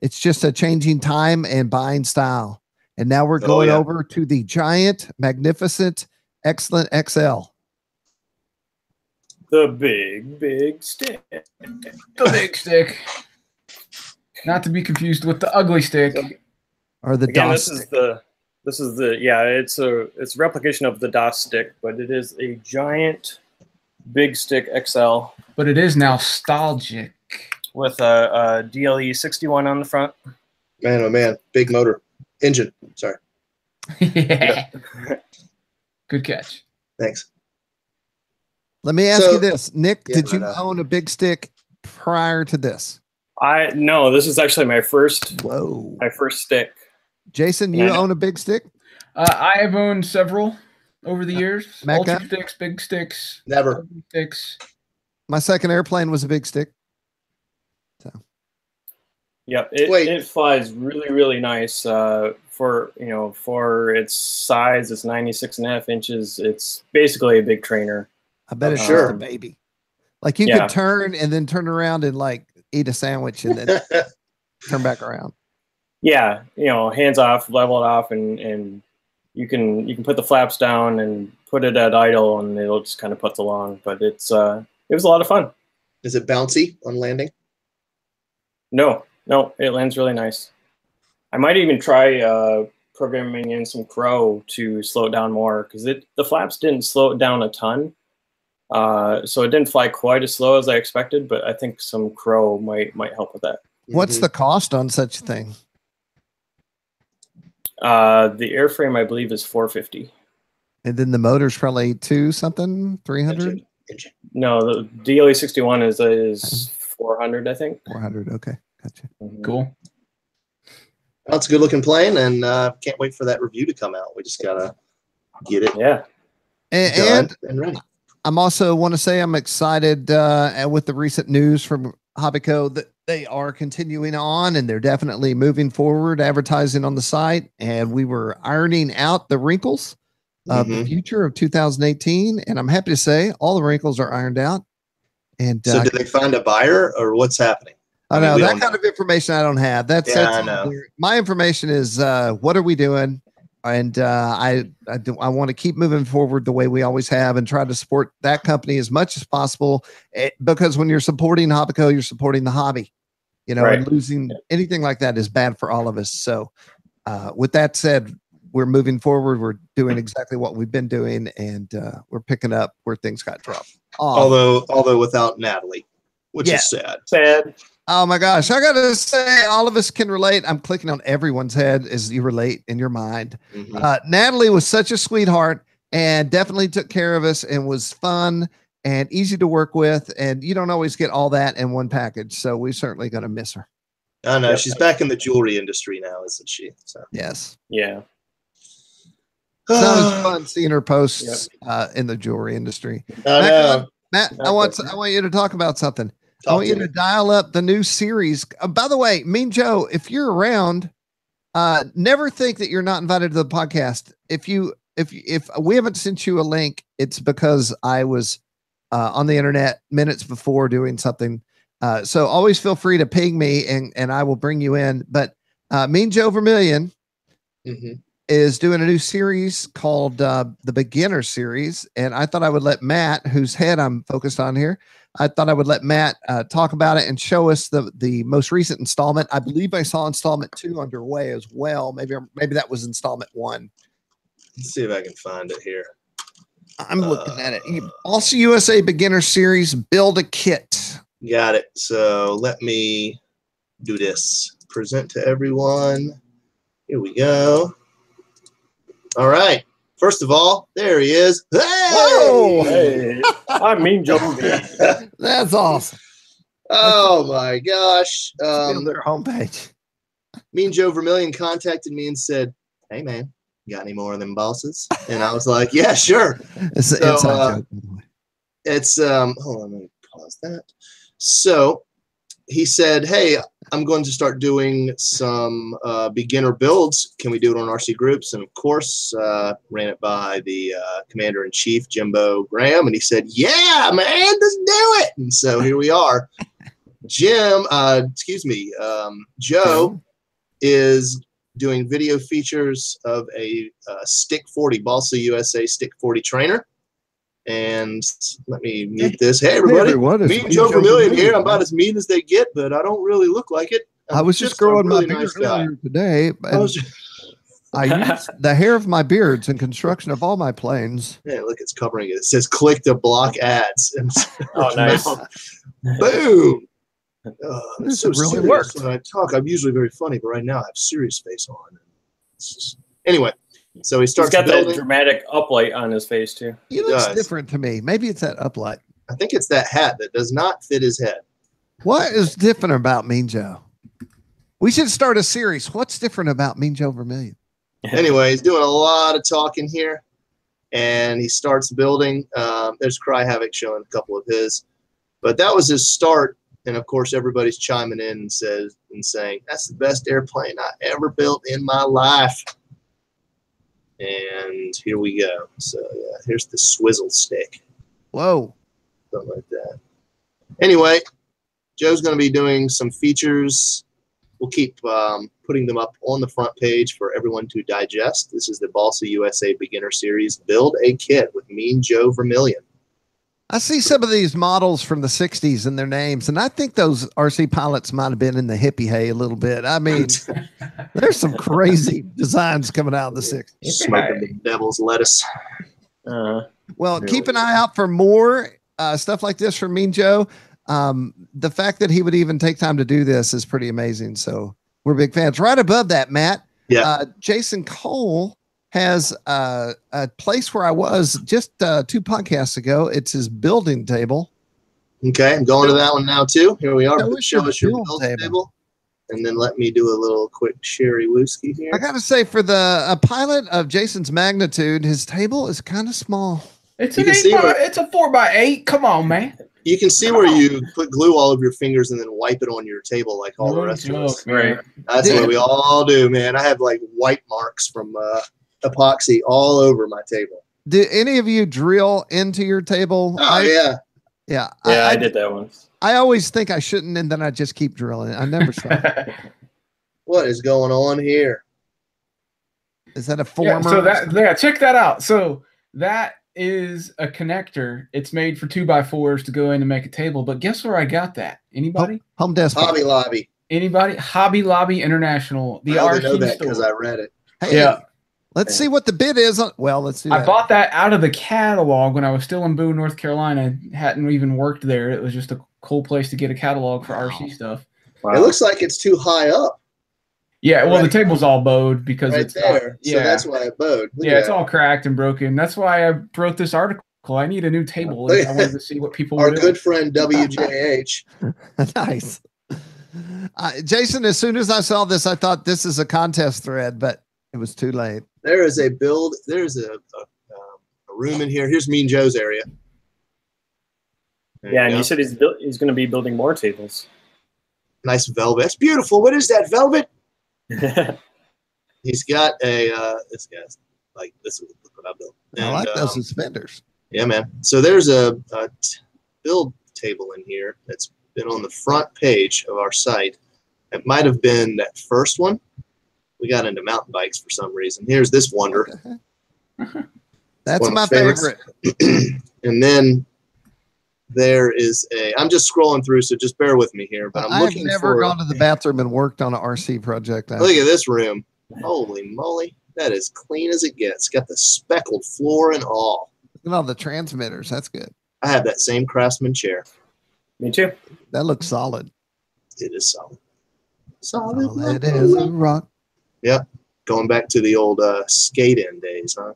It's just a changing time and buying style. And now we're going over to the giant, magnificent, excellent XL. The big stick. The big stick. Not to be confused with the ugly stick. Or the Again, DOS this stick. is the yeah, it's a replication of the DOS stick, but it is a giant big stick XL. But it is nostalgic. With a DLE 61 on the front. Man, oh man, big motor. Engine, sorry. Yeah. Good catch. Thanks. Let me ask So- you this, Nick, Yeah, did you right on. own a big stick prior to this? No, this is actually my first stick. Jason, you Yeah, I know. own a big stick? I have owned several over the years. Mecca? Ultra sticks, big sticks, Never. ugly sticks. My second airplane was a big stick. Yeah, Wait. it flies really nice for its size. It's 96.5 inches. It's basically a big trainer. I bet it's Sure. just a baby. Like you Yeah. could turn and then turn around and like eat a sandwich and then turn back around. Yeah, hands off, level it off, and you can put the flaps down and put it at idle, and it'll just kind of putz along. But it was a lot of fun. Is it bouncy on landing? No, it lands really nice. I might even try programming in some crow to slow it down more, because the flaps didn't slow it down a ton. So it didn't fly quite as slow as I expected, but I think some crow might help with that. What's Mhm. the cost on such a thing? The airframe, I believe, is $450. And then the motor's probably 300, Engine. No, the DLE 61 is 400, I think. 400. Okay. Gotcha. Cool. Well, it's a good looking plane, and can't wait for that review to come out. We just gotta get it Yeah. And done and ready. I'm also want to say I'm excited with the recent news from Hobbico that they are continuing on and they're definitely moving forward advertising on the site. And we were ironing out the wrinkles of the Mhm. future of 2018. And I'm happy to say all the wrinkles are ironed out. And So, did they find a buyer, or what's happening? I I mean, know we that don't kind of information I don't have. That's I know. my information is what are we doing? And I want to keep moving forward the way we always have and try to support that company as much as possible. Because when you're supporting Hobbico, you're supporting the hobby, and Right. losing anything like that is bad for all of us. So with that said, we're moving forward. We're doing exactly what we've been doing, and we're picking up where things got dropped off. Although without Natalie, which Yeah. is sad. Sad. Oh my gosh, I gotta say, all of us can relate. I'm clicking on everyone's head as you relate in your mind. Mhm. Natalie was such a sweetheart and definitely took care of us and was fun and easy to work with. And you don't always get all that in one package. So we're certainly going to miss her. I know Yep. she's back in the jewelry industry now, isn't she? So Yes. Yeah. It's not as fun seeing her posts in the jewelry industry. I know. Matt, I want you to talk about something. I Talk want you to to me. dial up the new series. By the way, Mean Joe, if you're around, never think that you're not invited to the podcast. If we haven't sent you a link, it's because I was on the internet minutes before doing something. So always feel free to ping me and I will bring you in. But Mean Joe Vermillion Mhm. is doing a new series called the Beginner Series. And I thought I would let Matt, whose head I'm focused on here, I thought I would let Matt talk about it and show us the most recent installment. I believe I saw installment 2 underway as well. Maybe that was installment 1. Let's see if I can find it here. I'm looking at it. Also USA Beginner Series, build a kit. Got it. So let me do this. Present to everyone. Here we go. All right. First of all, there he is. Hey! Whoa! Hey, I'm Mean Joe. That's awesome. Oh my gosh. Build their homepage. Mean Joe Vermillion contacted me and said, "Hey man, got any more of them bosses?" And I was like, "Yeah, sure." It's an So, inside joke, by the way. it's hold on, let me pause that. So he said, hey, I'm going to start doing some beginner builds. Can we do it on RCGroups? And of course, ran it by the Commander-in-Chief, Jimbo Graham, and he said, yeah, man, let's do it. And so here we are. Joe is doing video features of a Stick 40, Balsa USA Stick 40 trainer. And let me mute this. Hey, everybody. Me and Joe Vermillion here. I'm about as mean as they get, but I don't really look like it. I was just growing my beard earlier today. I used the hair of my beards in construction of all my planes. Yeah, look, it's covering it. It says click to block ads. Oh, nice. Boom. This so really works. When I talk, I'm usually very funny, but right now I have serious face on. Anyway. So he starts. He's got that dramatic uplight on his face too. He looks different to me. Maybe it's that uplight. I think it's that hat that does not fit his head. What is different about Mean Joe? We should start a series. What's different about Mean Joe Vermillion? Anyway, he's doing a lot of talking here, and he starts building. There's Cry Havoc showing a couple of his, but that was his start. And of course, everybody's chiming in and saying that's the best airplane I ever built in my life. And here we go. So yeah, here's the swizzle stick. Whoa. Something like that. Anyway, Joe's going to be doing some features. We'll keep putting them up on the front page for everyone to digest. This is the Balsa USA Beginner Series, Build a Kit with Mean Joe Vermillion. I see some of these models from the 60s and their names, and I think those RC pilots might have been in the hippie hay a little bit. I mean, there's some crazy designs coming out of the 60s. Smoking the devil's lettuce. Well, keep an eye out for more stuff like this from Mean Joe. The fact that he would even take time to do this is pretty amazing. So we're big fans. Right above that, Matt, Jason Cole has a place where I was just 2 podcasts ago. It's his building table. Okay, I'm going to that one now too. Here we are. Show us your building table. And then let me do a little quick sherry wooski here. I got to say, for a pilot of Jason's magnitude, his table is kind of small. It's it's a 4x8. Come on, man. You can see where you put glue all over your fingers and then wipe it on your table like all the rest of us. Right. That's what we all do, man. I have like white marks from epoxy all over my table. Do any of you drill into your table? Oh, yeah. Yeah. I did that once. I always think I shouldn't, and then I just keep drilling it. I never stop. What is going on here? Is that a former? Yeah, check that out. So that is a connector. It's made for 2x4s to go in and make a table. But guess where I got that? Anybody? Home Desk. Hobby Lobby. Anybody? Hobby Lobby International. The I know that because I read it. Hey, yeah. Let's see what the bid is. Well, let's see. I bought that out of the catalog when I was still in Boone, North Carolina. Hadn't even worked there. It was just a cool place to get a catalog for RC stuff. Wow. It looks like it's too high up. Yeah, well, the table's all bowed because right it's there. So that's why it bowed. It's all cracked and broken. That's why I wrote this article. I need a new table. I wanted to see what people were doing. Our good friend WJH. Nice. Jason, as soon as I saw this, I thought this is a contest thread, but it was too late. There is a build. There's a room in here. Here's Mean Joe's area. Yeah, and you said he's going to be building more tables. Nice velvet. That's beautiful. What is that, velvet? He's got a this guy's like this is what I built. And, I like those suspenders. Yeah, man. So there's a build table in here that's been on the front page of our site. It might have been that first one. We got into mountain bikes for some reason. Here's this wonder. That's my favorite. And then there is I'm just scrolling through, so just bear with me here. But I've never gone to the bathroom and worked on an RC project. Look at this room. Holy moly. That is clean as it gets. Got the speckled floor and all. Look at all the transmitters. That's good. I have that same Craftsman chair. Me too. That looks solid. It is solid. Solid as a rock. Yep. Going back to the old skate-in days, huh?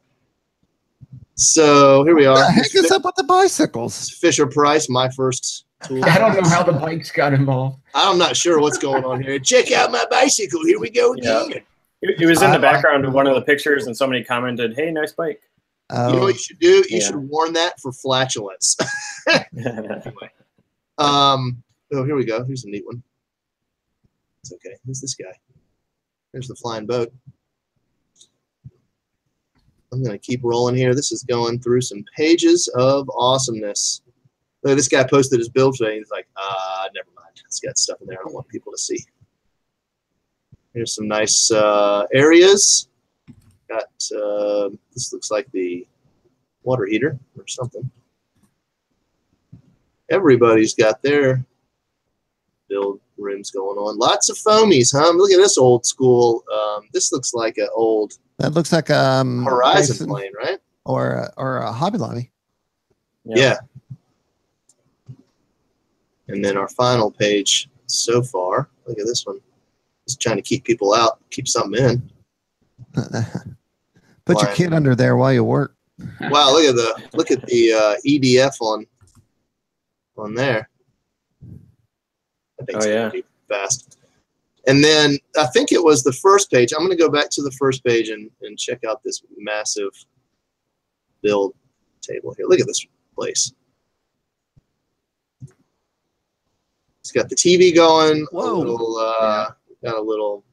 So here we are. What the heck is up with the bicycles? Fisher Price, my first tool. I don't know how the bikes got involved. I'm not sure what's going on here. Check out my bicycle. Here we go again. It was in the background of one of the pictures, and somebody commented, "Hey, nice bike." Oh. You know what you should do? You should warn that for flatulence. Anyway. Oh, here we go. Here's a neat one. It's okay. Who's this guy? There's the flying boat. I'm going to keep rolling here. This is going through some pages of awesomeness. Look, this guy posted his build today. He's like, never mind. It's got stuff in there I don't want people to see. Here's some nice areas. Got this looks like the water heater or something. Everybody's got their build rims going on. Lots of foamies, huh? Look at this old school. This looks like an old. That looks like a Horizon plane, right? Or a Hobby Lobby. Yeah. And then our final page so far. Look at this one. Just trying to keep people out, keep something in. Put your kid under there while you work. Wow, look at the EDF on there. I think pretty fast. And then I think it was the first page. I'm going to go back to the first page and check out this massive build table here. Look at this place. It's got the TV going. Whoa. Got a little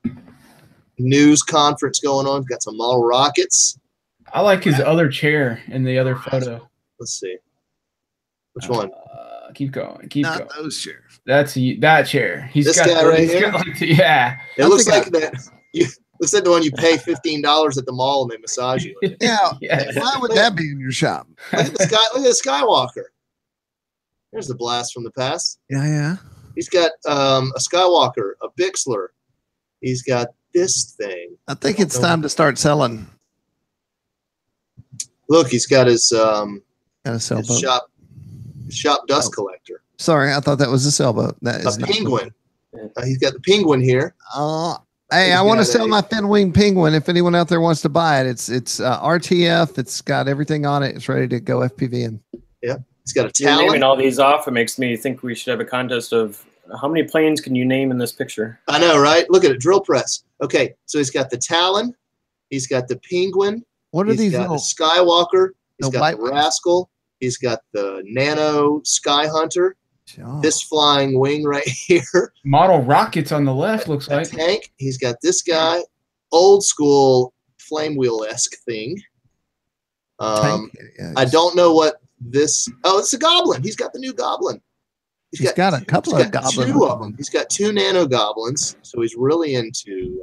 news conference going on. Got some model rockets. I like his other chair in the other photo. Let's see. Which one? Keep going. Keep going. Not those chairs. That's that chair. He's this got guy right here. Yeah. It looks like that. Looks like the one you pay $15 at the mall and they massage you. Yeah. Yes. Why would that be in your shop? Look at the sky. Look at the Skywalker. There's the blast from the past. Yeah. He's got a Skywalker, a Bixler. He's got this thing. I think it's time to start selling. Look, he's got his shop dust collector. Sorry, I thought that was a sailboat. That is a penguin. He's got the penguin here. Hey, I want to sell my fin wing penguin. If anyone out there wants to buy it, it's RTF. It's got everything on it. It's ready to go FPV in. Yeah, it's got a You're Talon. naming all these off. It makes me think we should have a contest of how many planes can you name in this picture. I know, right? Look at it, drill press. Okay, so he's got the Talon. He's got the penguin. What are these? He's got the Skywalker. He's got the Rascal. He's got the Nano Sky Hunter. Oh. This flying wing right here. Model rockets on the left looks like. Tank. He's got this guy. Old school flame wheel-esque thing. I don't know what this. Oh, it's a Goblin. He's got the new Goblin. He's got a couple of Goblins. Two of them. He's got 2 Nano Goblins. So he's really into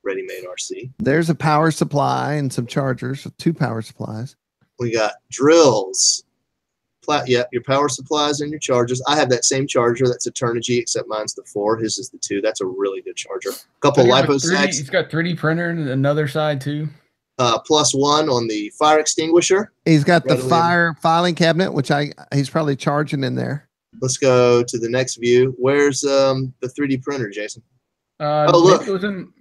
ready-made RC. There's a power supply and some chargers. 2 power supplies. We got drills. Yeah, your power supplies and your chargers. I have that same charger. That's a Turnigy, except mine's the 4. His is the 2. That's a really good charger. A couple lipo sacks. He's got 3D printer and another side too. +1 on the fire extinguisher. He's got the fire filing cabinet, which he's probably charging in there. Let's go to the next view. Where's the 3D printer, Jason? Oh, look.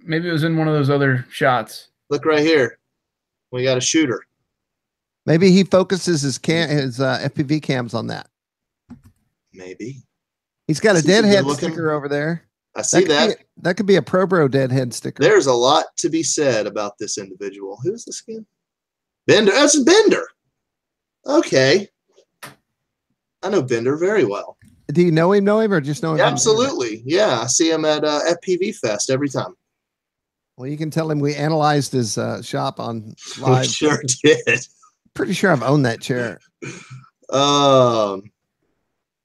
Maybe it was in one of those other shots. Look right here. We got a shooter. Maybe he focuses his FPV cams on that. Maybe. He's got a deadhead sticker over there. I see that. That could be a Pro Bro deadhead sticker. There's a lot to be said about this individual. Who's this again? Bender. That's Bender. Okay. I know Bender very well. Do you know him, or just know him? Absolutely. Yeah. I see him at FPV Fest every time. Well, you can tell him we analyzed his shop on live. We sure did. Pretty sure I've owned that chair. And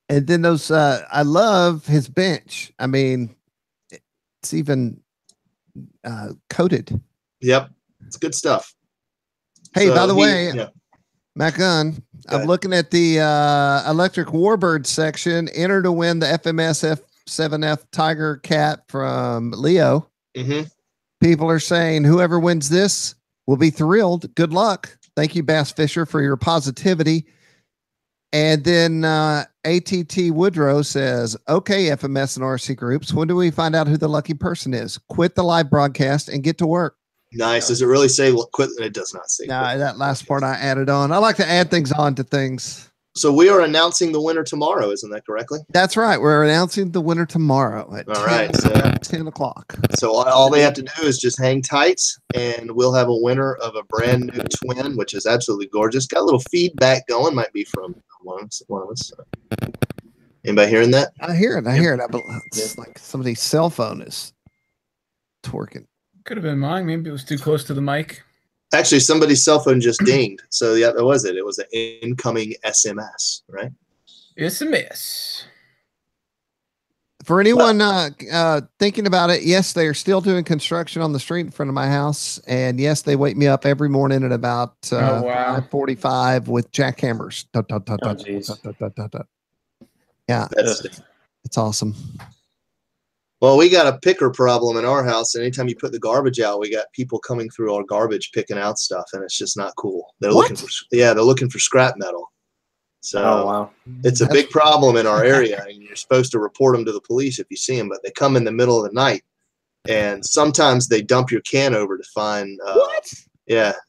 then those, I love his bench. I mean, it's even coated. Yep. It's good stuff. Hey, by the way, Matt Gunn, I'm looking at the Electric Warbird section. Enter to win the FMS F7F Tiger Cat from Leo. Mm-hmm. People are saying whoever wins this will be thrilled. Good luck. Thank you, Bass Fisher, for your positivity. And then ATT Woodrow says, okay, FMS and RC groups, when do we find out who the lucky person is? Quit the live broadcast and get to work. Nice. Does it really say quit? It does not say. No, that last part I added on. I like to add things on to things. So we are announcing the winner tomorrow, isn't that correctly? That's right. We're announcing the winner tomorrow at All right, so 10 o'clock. So all they have to do is just hang tight, and we'll have a winner of a brand new twin, which is absolutely gorgeous. Got a little feedback going. Might be from one of us. Anybody hearing that? I hear it. I hear it. It's like somebody's cell phone is twerking. Could have been mine. Maybe it was too close to the mic. Actually, somebody's cell phone just dinged. So yeah, that was it. It was an incoming SMS, right? SMS. For anyone thinking about it, yes, they are still doing construction on the street in front of my house, and yes, they wake me up every morning at about 5:45 with jackhammers. Yeah, it's awesome. Well, we got a picker problem in our house, and anytime you put the garbage out, we got people coming through our garbage picking out stuff, and it's just not cool. They're looking for scrap metal. So it's a big problem in our area, and you're supposed to report them to the police if you see them, but they come in the middle of the night, and sometimes they dump your can over to find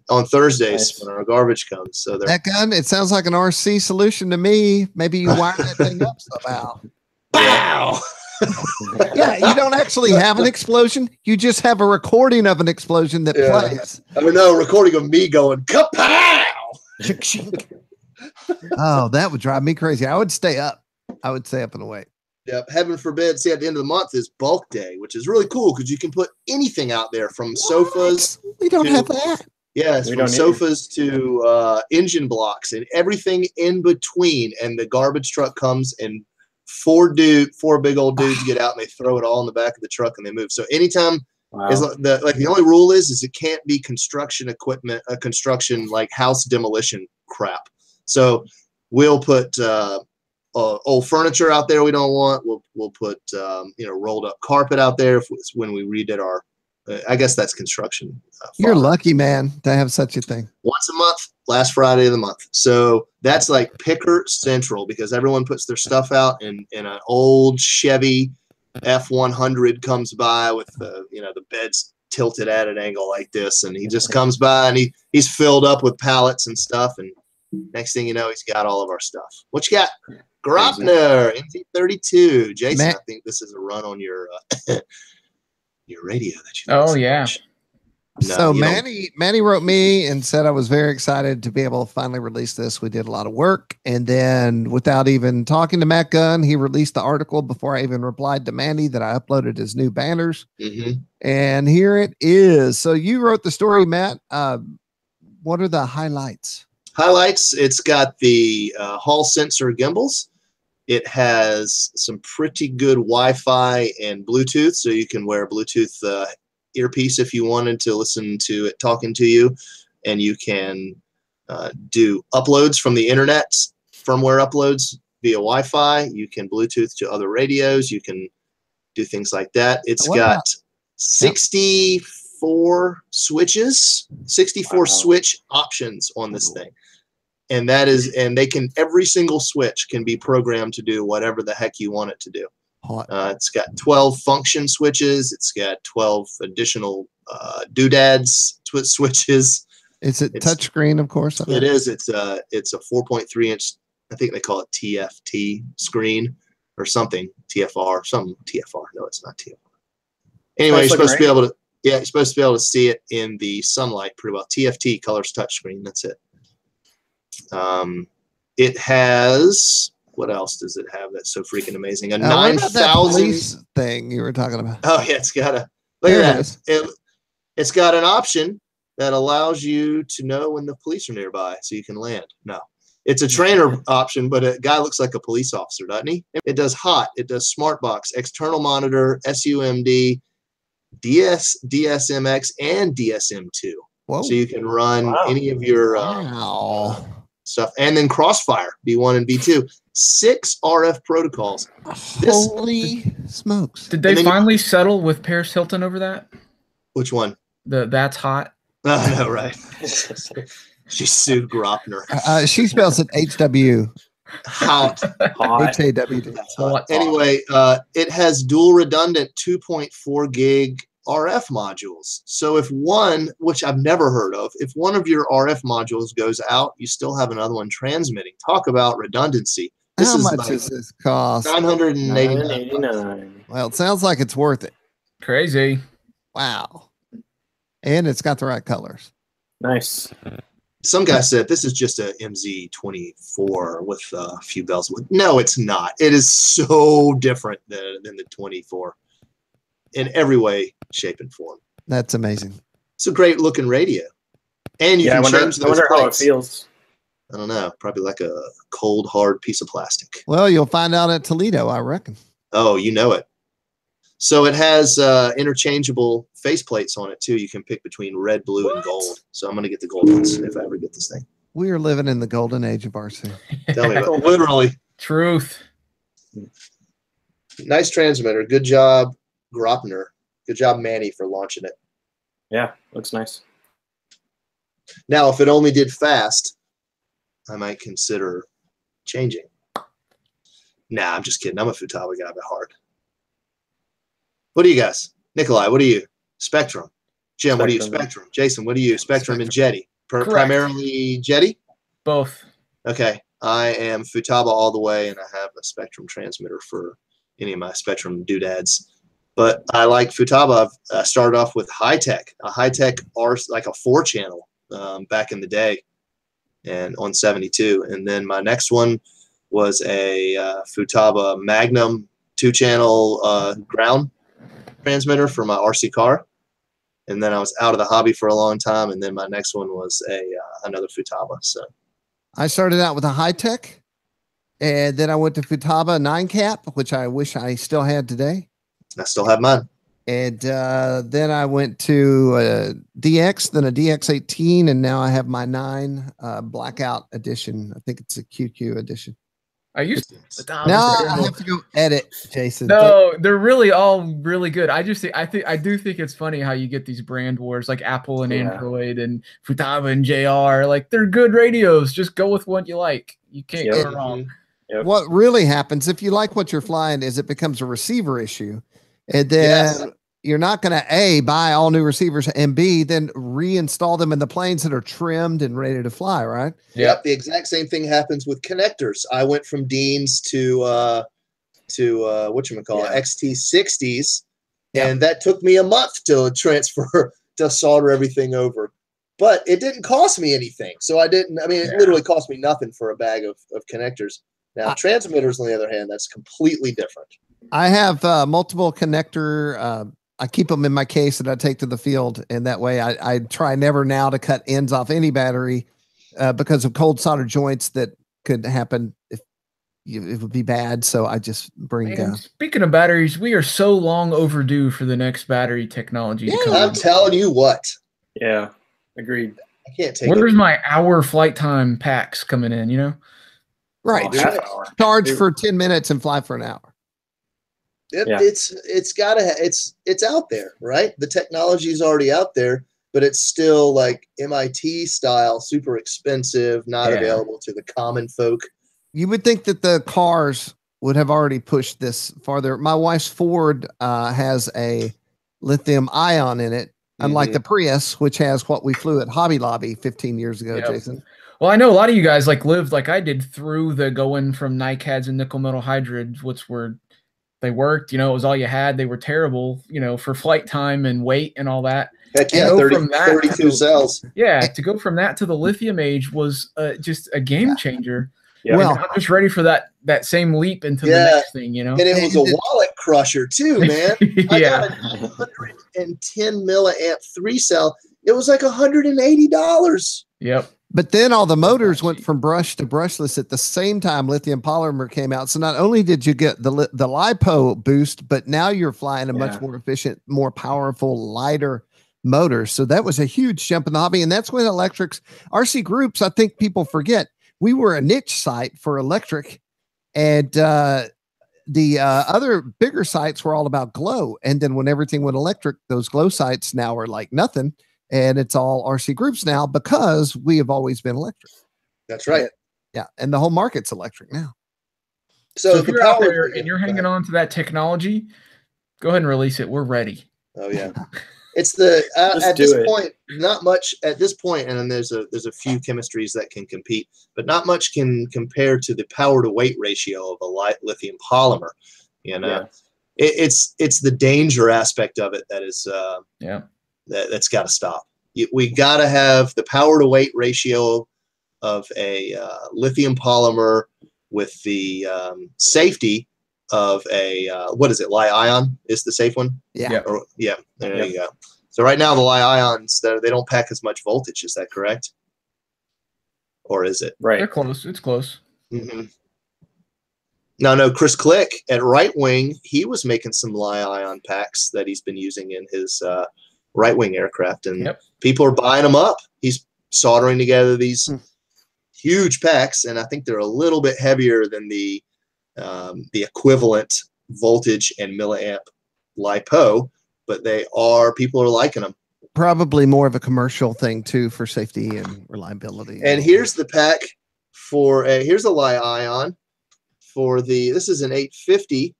on Thursdays when our garbage comes. So that gun, it sounds like an RC solution to me. Maybe you wire that thing up somehow. Pow! Yeah, you don't actually have an explosion. You just have a recording of an explosion that plays. I don't know, recording of me going kapow! Oh, that would drive me crazy. I would stay up. And awake. Yep. Heaven forbid. See, at the end of the month is bulk day, which is really cool because you can put anything out there from sofas. We don't have that. Yes, from sofas to engine blocks and everything in between. And the garbage truck comes and four big old dudes get out and they throw it all in the back of the truck and they move. So anytime the only rule is it can't be construction equipment, construction like house demolition crap. So we'll put old furniture out there we don't want. We'll put rolled up carpet out there when we redid our. I guess that's construction. You're lucky, man, to have such a thing. Once a month, last Friday of the month. So that's like Picker Central because everyone puts their stuff out, and an old Chevy F100 comes by with the bed's tilted at an angle like this, and he just comes by and he's filled up with pallets and stuff, and next thing you know, he's got all of our stuff. What you got? Gropner, MT32. Jason, I think this is a run on your your radio that you. Oh yeah. No, so Manny wrote me and said I was very excited to be able to finally release this. We did a lot of work, and then without even talking to Matt Gunn, he released the article before I even replied to Manny that I uploaded his new banners. And here it is. So you wrote the story, Matt. What are the highlights? It's got the Hall sensor gimbals. It has some pretty good Wi-Fi and Bluetooth, so you can wear a Bluetooth earpiece if you wanted to listen to it talking to you, and you can do uploads from the internet, firmware uploads via Wi-Fi. You can Bluetooth to other radios. You can do things like that. It's got 64 switches, 64 switch options on this thing. And every single switch can be programmed to do whatever the heck you want it to do. It's got 12 function switches. It's got 12 additional doodads switches. It's touchscreen, of course. It is. It's a 4.3 inch. I think they call it TFT screen or something. TFR. No, it's not TFR. Anyway, you're supposed to be able to. Yeah, you're supposed to be able to see it in the sunlight pretty well. TFT colors touchscreen. That's it. It has, what else does it have that's so freaking amazing? A 9,000 thing you were talking about. Oh yeah, it's got a look at that. It's got an option that allows you to know when the police are nearby so you can land. No, it's a trainer option, but a guy looks like a police officer, doesn't he? It does HOT, it does smart box, external monitor, SUMD, DSMX, and DSM2. Whoa. So you can run any of your stuff, and then Crossfire V1 and V2, 6 RF protocols. Holy smokes! Did they finally settle with Paris Hilton over that? Which one? That's hot. I know, right? She sued Gropner. She spells it HW. Hot. HAWD. Anyway, it has dual redundant 2.4 gig RF modules. So if one, which I've never heard of, if one of your RF modules goes out, you still have another one transmitting. Talk about redundancy. This How is much like does this cost? $989. Well, it sounds like it's worth it. Crazy. Wow. And it's got the right colors. Nice. Some guy said this is just a MZ24 with a few bells. No, it's not. It is so different than the 24 in every way, shape, and form. That's amazing. It's a great looking radio. And you can change those I wonder how it plates. feels. I don't know. Probably like a cold, hard piece of plastic. Well, you'll find out at Toledo, I reckon. Oh, you know it. So it has interchangeable faceplates on it too. You can pick between red, blue, and gold. So I'm going to get the gold ones if I ever get this thing. We are living in the golden age of RC. Tell me about it. Literally. Truth. Nice transmitter. Good job, Gropner. Good job, Manny, for launching it. Yeah, looks nice. Now, if it only did fast, I might consider changing. Nah, I'm just kidding. I'm a Futaba guy by heart. What do you guys? Nikolai, what are you? Spectrum. Jim, what are you? Spectrum. Jason, what are you? Spectrum and Jetty. Primarily Jetty? Both. Okay. I am Futaba all the way, and I have a Spectrum transmitter for any of my Spectrum doodads. But I like Futaba. I've started off with high-tech, a high-tech like a 4-channel back in the day and on 72. And then my next one was a Futaba Magnum 2-channel ground transmitter for my RC car. And then I was out of the hobby for a long time. And then my next one was another Futaba. So I started out with a high tech, and then I went to Futaba 9 cap, which I wish I still had today. I still have mine. And then I went to a DX, then a DX18, and now I have my 9 blackout edition. I think it's a QQ edition. I used to. Now I have to go edit, Jason. No, they're really all really good. I do think it's funny how you get these brand wars like Apple and Android and Futaba and JR. Like, they're good radios. Just go with what you like. You can't go wrong. Yep. What really happens if you like what you're flying is it becomes a receiver issue, and then you're not going to A, buy all new receivers, and B, then reinstall them in the planes that are trimmed and ready to fly, right? Yep. The exact same thing happens with connectors. I went from Dean's to whatchamacallit, XT60s, and that took me a month to transfer, to solder everything over. But it didn't cost me anything. So I didn't, it literally cost me nothing for a bag of connectors. Now, transmitters, on the other hand, that's completely different. I have multiple connector. I keep them in my case that I take to the field, and that way I try never now to cut ends off any battery because of cold solder joints that could happen if it would be bad. So I just bring. Speaking of batteries, we are so long overdue for the next battery technology to come. I'm telling you what. Yeah, agreed. I can't take. Where's my hour flight time packs coming in? You know, right? Charge for 10 minutes and fly for an hour. It's out there, right? The technology is already out there, but it's still like MIT style, super expensive, not available to the common folk. You would think that the cars would have already pushed this farther. My wife's Ford has a lithium ion in it, unlike the Prius, which has what we flew at Hobby Lobby 15 years ago, Jason. Well, I know a lot of you guys lived like I did through the going from NiCads and nickel metal hydrides, which were they worked, it was all you had. They were terrible, for flight time and weight and all that. Heck yeah, 32 cells. Yeah, to go from that to the lithium age was just a game changer. Yeah. Well, I'm just ready for that same leap into the next thing, And it was a wallet crusher too, man. I got a 110 milliamp 3-cell. It was like $180. Yep. But then all the motors went from brush to brushless at the same time lithium polymer came out. So not only did you get the LiPo boost, but now you're flying a much more efficient, more powerful, lighter motor. So that was a huge jump in the hobby. And that's when RCGroups, I think people forget, we were a niche site for electric. And the other bigger sites were all about glow. And then when everything went electric, those glow sites now are like nothing. And it's all RCGroups now because we have always been electric. That's right. Yeah. And the whole market's electric now. So if you're out there and you're hanging on to that technology, go ahead and release it. We're ready. Oh yeah. It's the at this point, not much at this point, and then there's a few chemistries that can compete, but not much can compare to the power to weight ratio of a light lithium polymer. You know, it's the danger aspect of it that is that's got to stop. We got to have the power to weight ratio of a lithium polymer with the safety of a what is it? Li-ion is the safe one. Yeah. There you go. So right now the Li-ions they don't pack as much voltage. Is that correct? Or is it? Right. They're close. It's close. Mm-hmm. No. Chris Click at Right Wing, he was making some Li-ion packs that he's been using in his Right Wing aircraft, and people are buying them up. He's soldering together these huge packs, and I think they're a little bit heavier than the equivalent voltage and milliamp LiPo, but people are liking them. Probably more of a commercial thing too for safety and reliability. And here's the pack for here's a Li-ion for this is an 850.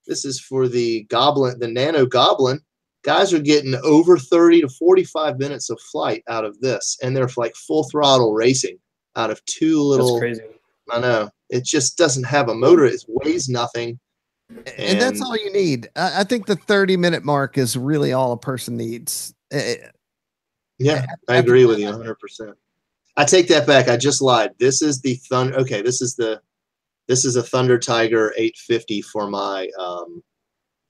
This is for the Goblin, the Nano Goblin. Guys are getting over 30 to 45 minutes of flight out of this, and they're like full throttle racing out of two little. That's crazy. I know. It just doesn't have a motor. It weighs nothing. And that's all you need. I think the 30-minute mark is really all a person needs. Yeah, I agree with you 100%. I take that back. I just lied. This is the Thunder. Okay, this is a Thunder Tiger 850 for my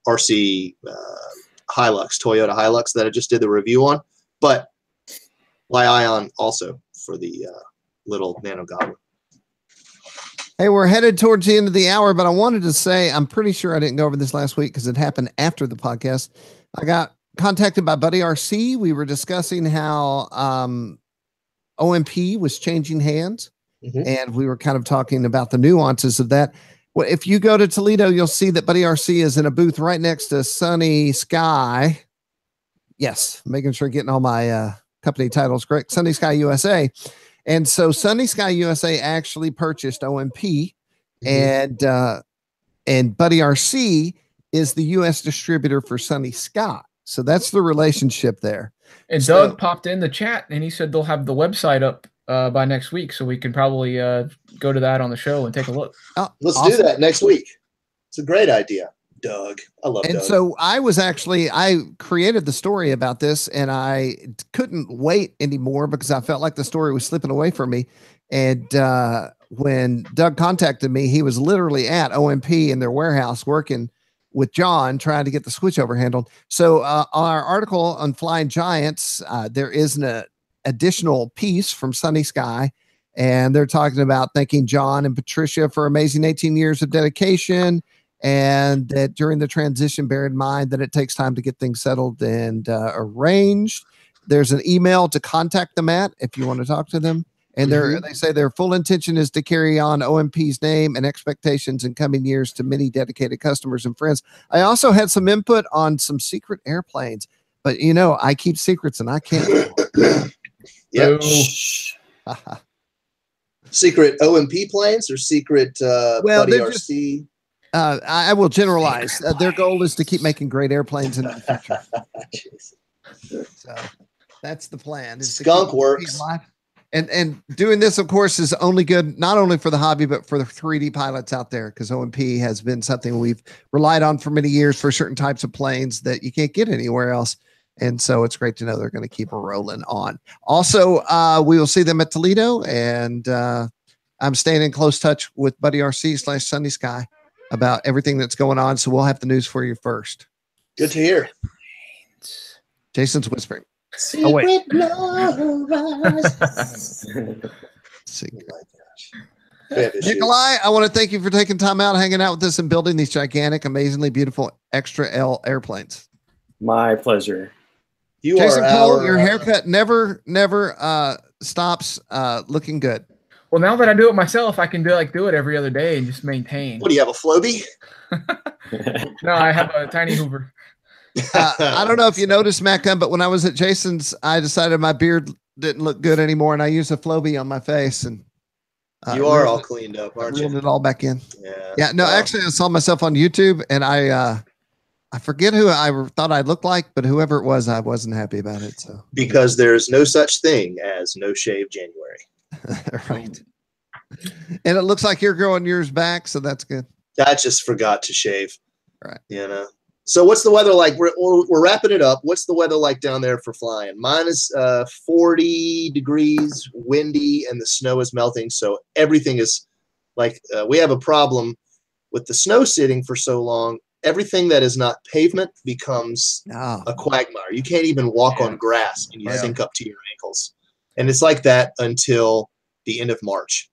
RC Hilux, Toyota Hilux that I just did the review on. But Li-ion also for the little Nano Goblin. Hey, we're headed towards the end of the hour, but I wanted to say, I'm pretty sure I didn't go over this last week because it happened after the podcast. I got contacted by Buddy RC. We were discussing how OMP was changing hands, and we were kind of talking about the nuances of that. Well, if you go to Toledo, you'll see that Buddy RC is in a booth right next to Sunny Sky. Yes, making sure getting all my company titles correct. Sunny Sky USA. And so Sunny Sky USA actually purchased OMP, and Buddy RC is the U.S. distributor for Sunny Sky. So that's the relationship there. And Doug popped in the chat, and he said they'll have the website up by next week, so we can probably go to that on the show and take a look. Oh, let's do that next week. It's a great idea. Doug. I love Doug. And so I created the story about this, and I couldn't wait anymore because I felt like the story was slipping away from me. And when Doug contacted me, he was literally at OMP in their warehouse working with John, trying to get the switchover handled. So our article on Flying Giants, there is an additional piece from Sunny Sky, and they're talking about thanking John and Patricia for amazing 18 years of dedication. And that during the transition, bear in mind that it takes time to get things settled and arranged. There's an email to contact them at if you want to talk to them. And they say their full intention is to carry on OMP's name and expectations in coming years to many dedicated customers and friends. I also had some input on some secret airplanes, but I keep secrets and I can't. Yep. Secret OMP planes or secret Buddy RC? I will generalize. Their goal is to keep making great airplanes in the future. So that's the plan. Skunk works. And doing this, of course, is only good, not only for the hobby, but for the 3D pilots out there, because OMP has been something we've relied on for many years for certain types of planes that you can't get anywhere else. And so it's great to know they're going to keep rolling on. Also, we will see them at Toledo, and I'm staying in close touch with Buddy RC / Sunny Sky about everything that's going on. So we'll have the news for you first. Good to hear. Jason's whispering. Secret Secret. Nikolai, I want to thank you for taking time out, hanging out with us, and building these gigantic, amazingly beautiful Extra L airplanes. My pleasure. Jason Cole, your haircut never stops looking good. Well, now that I do it myself, I can do it every other day and just maintain. What do you have, a Floby? No, I have a tiny Hoover. I don't know if you noticed, Matt, but when I was at Jason's, I decided my beard didn't look good anymore, and I used a Floby on my face. And you are all cleaned up, aren't you? Reeled it all back in. Yeah. Yeah. No, actually, I saw myself on YouTube, and I I forget who I thought I looked like, but whoever it was, I wasn't happy about it. So Because there's no such thing as no shave January. right. And it looks like you're growing yours back, so that's good. I just forgot to shave. Right. You know. So what's the weather like? We're wrapping it up. What's the weather like down there for flying? Mine is 40 degrees, windy, and the snow is melting. So everything is like we have a problem with the snow sitting for so long. Everything that is not pavement becomes a quagmire. You can't even walk on grass and you sink up to your ankles. And it's like that until the end of March.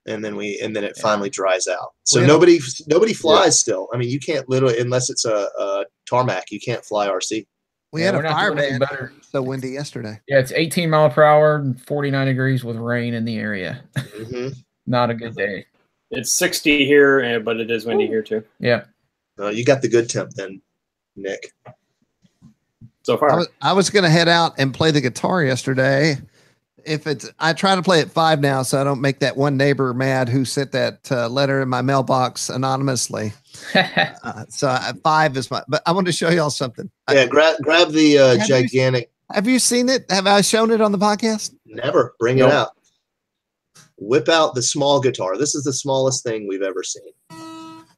And then it finally dries out. So nobody flies still. I mean, you can't literally, unless it's a tarmac, you can't fly RC. We had a fire ban. So windy yesterday. Yeah, it's 18 mile per hour and 49 degrees with rain in the area. Not a good day. It's 60 here, but it is windy here too. Yeah. You got the good temp then, Nick. So far. I was going to head out and play the guitar yesterday. I try to play at 5 now, so I don't make that one neighbor mad who sent that letter in my mailbox anonymously. So 5 is but I wanted to show y'all something. Yeah, grab the gigantic. Have you seen it? Have I shown it on the podcast? Never. Bring it out. Whip out the small guitar. This is the smallest thing we've ever seen.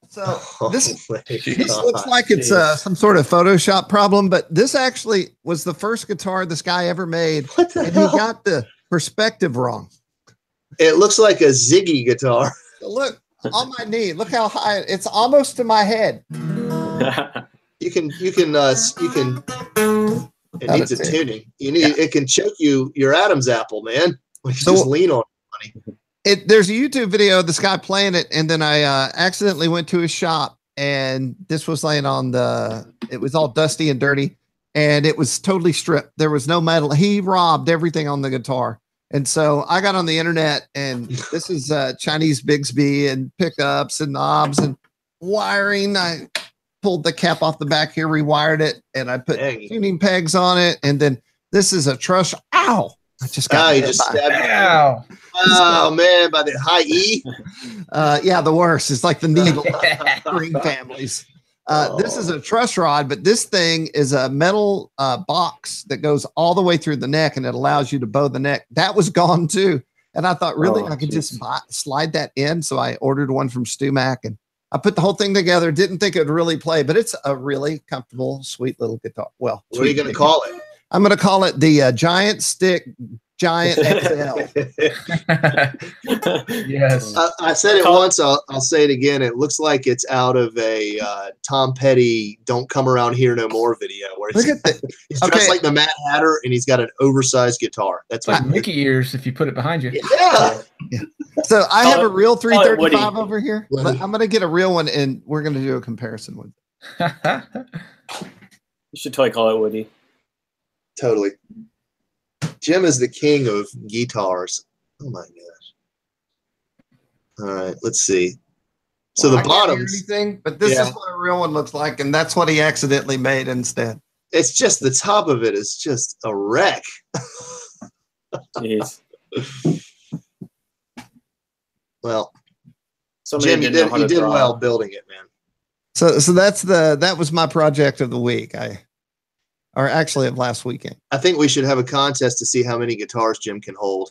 So this looks like it's some sort of Photoshop problem, but this actually was the first guitar this guy ever made. And he got the perspective wrong. It looks like a Ziggy guitar. Look on my knee. Look how high it's almost to my head. You can. It needs a tuning. It can choke your Adam's apple, man. Just lean on it, buddy. There's a YouTube video of this guy playing it, and then I accidentally went to his shop, and this was laying on it was all dusty and dirty, and it was totally stripped. There was no metal. He robbed everything on the guitar. And so I got on the internet, and this is Chinese Bigsby and pickups and knobs and wiring. I pulled the cap off the back here, rewired it, and I put tuning pegs on it. And then this is a truss. Ow! I just got you just stabbed me. Ow. Oh man, by the high E. Yeah, the worst. It's like the needle ring families. This is a truss rod, but this thing is a metal box that goes all the way through the neck, and it allows you to bow the neck. That was gone too. And I thought, really, I could just slide that in. So I ordered one from StewMac, and I put the whole thing together. Didn't think it would really play, but it's a really comfortable, sweet little guitar. Well, what are you going to call it? I'm going to call it the Giant Stick Giant XL. Yes. I said it once. I'll say it again. It looks like it's out of a Tom Petty "Don't Come Around Here No More" video, where he's dressed like the Mad Hatter and he's got an oversized guitar. That's like Mickey ears if you put it behind you. Yeah. So I have a real 335 over here. I'm going to get a real one, and we're going to do a comparison with it. You should totally call it Woody. Totally. Jim is the king of guitars. Oh my gosh. All right, let's see. So the bottoms, but this is what a real one looks like, and that's what he accidentally made instead. It's just the top of it is just a wreck. Jeez. Well, Jim, you did well building it, man. So that was my project of the week. Or actually of last weekend. I think we should have a contest to see how many guitars Jim can hold.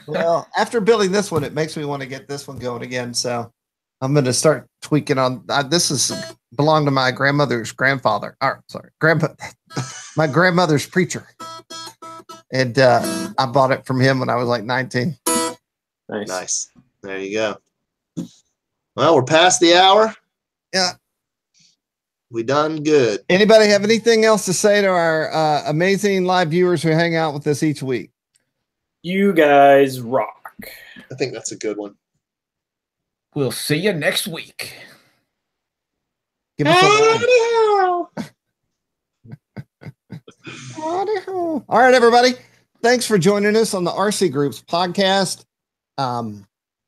Well, after building this one, it makes me want to get this one going again. So I'm going to start tweaking on. This belonged to my grandmother's grandfather. My grandmother's preacher. And I bought it from him when I was like 19. Nice. There you go. Well, we're past the hour. Yeah. We done good. Anybody have anything else to say to our amazing live viewers who hang out with us each week? You guys rock. I think that's a good one. We'll see you next week. Give us a All right, everybody. Thanks for joining us on the RCGroups podcast.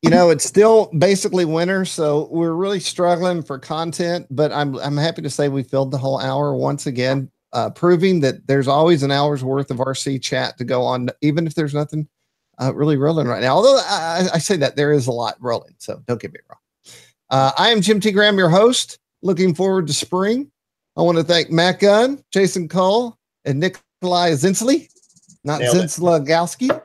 It's still basically winter, so we're really struggling for content, but I'm happy to say we filled the whole hour once again, proving that there's always an hour's worth of RC chat to go on, even if there's nothing really rolling right now. Although I say that there is a lot rolling, so don't get me wrong. I am Jim T. Graham, your host. looking forward to spring. I want to thank Matt Gunn, Jason Cole, and Nikolai Zinsley, not Zinslagowski.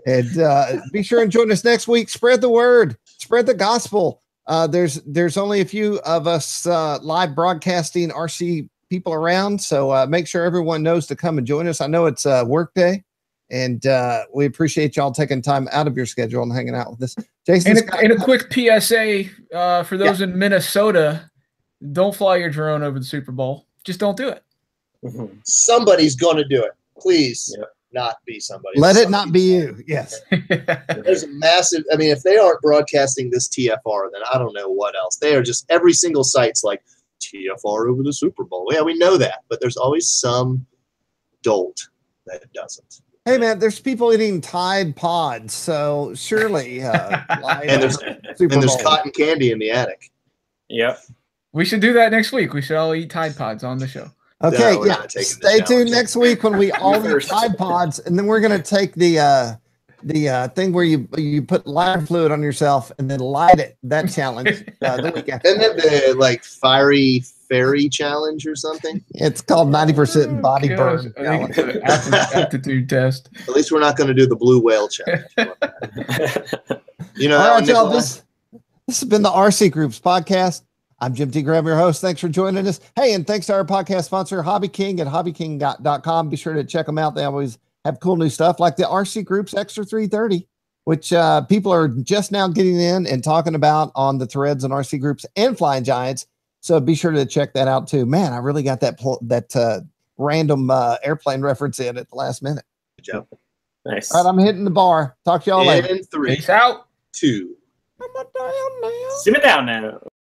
And be sure and join us next week. Spread the word, spread the gospel. There's only a few of us live broadcasting RC people around, so make sure everyone knows to come and join us. I know it's work day, and we appreciate y'all taking time out of your schedule and hanging out with us. Jason, and a quick PSA for those in Minnesota: don't fly your drone over the Super Bowl. Just don't do it. Somebody's going to do it. Please. Not be somebody. Let it not be you. Yes. There's a massive, I mean, if they aren't broadcasting this TFR, then I don't know what else. They are just, every single site's like TFR over the Super Bowl. Yeah, we know that, but there's always some dolt that doesn't. Hey man, there's people eating Tide Pods, so surely and there's cotton candy in the attic. Yep. We should do that next week. We should all eat Tide Pods on the show. Okay, yeah. Stay tuned next week when we all eat Tide Pods, and then we're gonna take the thing where you put lighter fluid on yourself and then light it. That challenge the week after. Isn't that the like fiery fairy challenge or something? It's called 90% body burn. I think it's an aptitude test. At least we're not going to do the blue whale challenge. You know, all right, y'all. This has been the RC Groups podcast. I'm Jim T. Graham, your host. Thanks for joining us. Hey, and thanks to our podcast sponsor, Hobby King at hobbyking.com. Be sure to check them out. They always have cool new stuff like the RC Groups Extra 330, which people are just now getting in and talking about on the threads and RC Groups and Flying Giants. So be sure to check that out too. Man, I really got that random airplane reference in at the last minute. Good job. Nice. All right, I'm hitting the bar. Talk to y'all later. In 3, Peace out. 2. I'm down now. Simmer down now.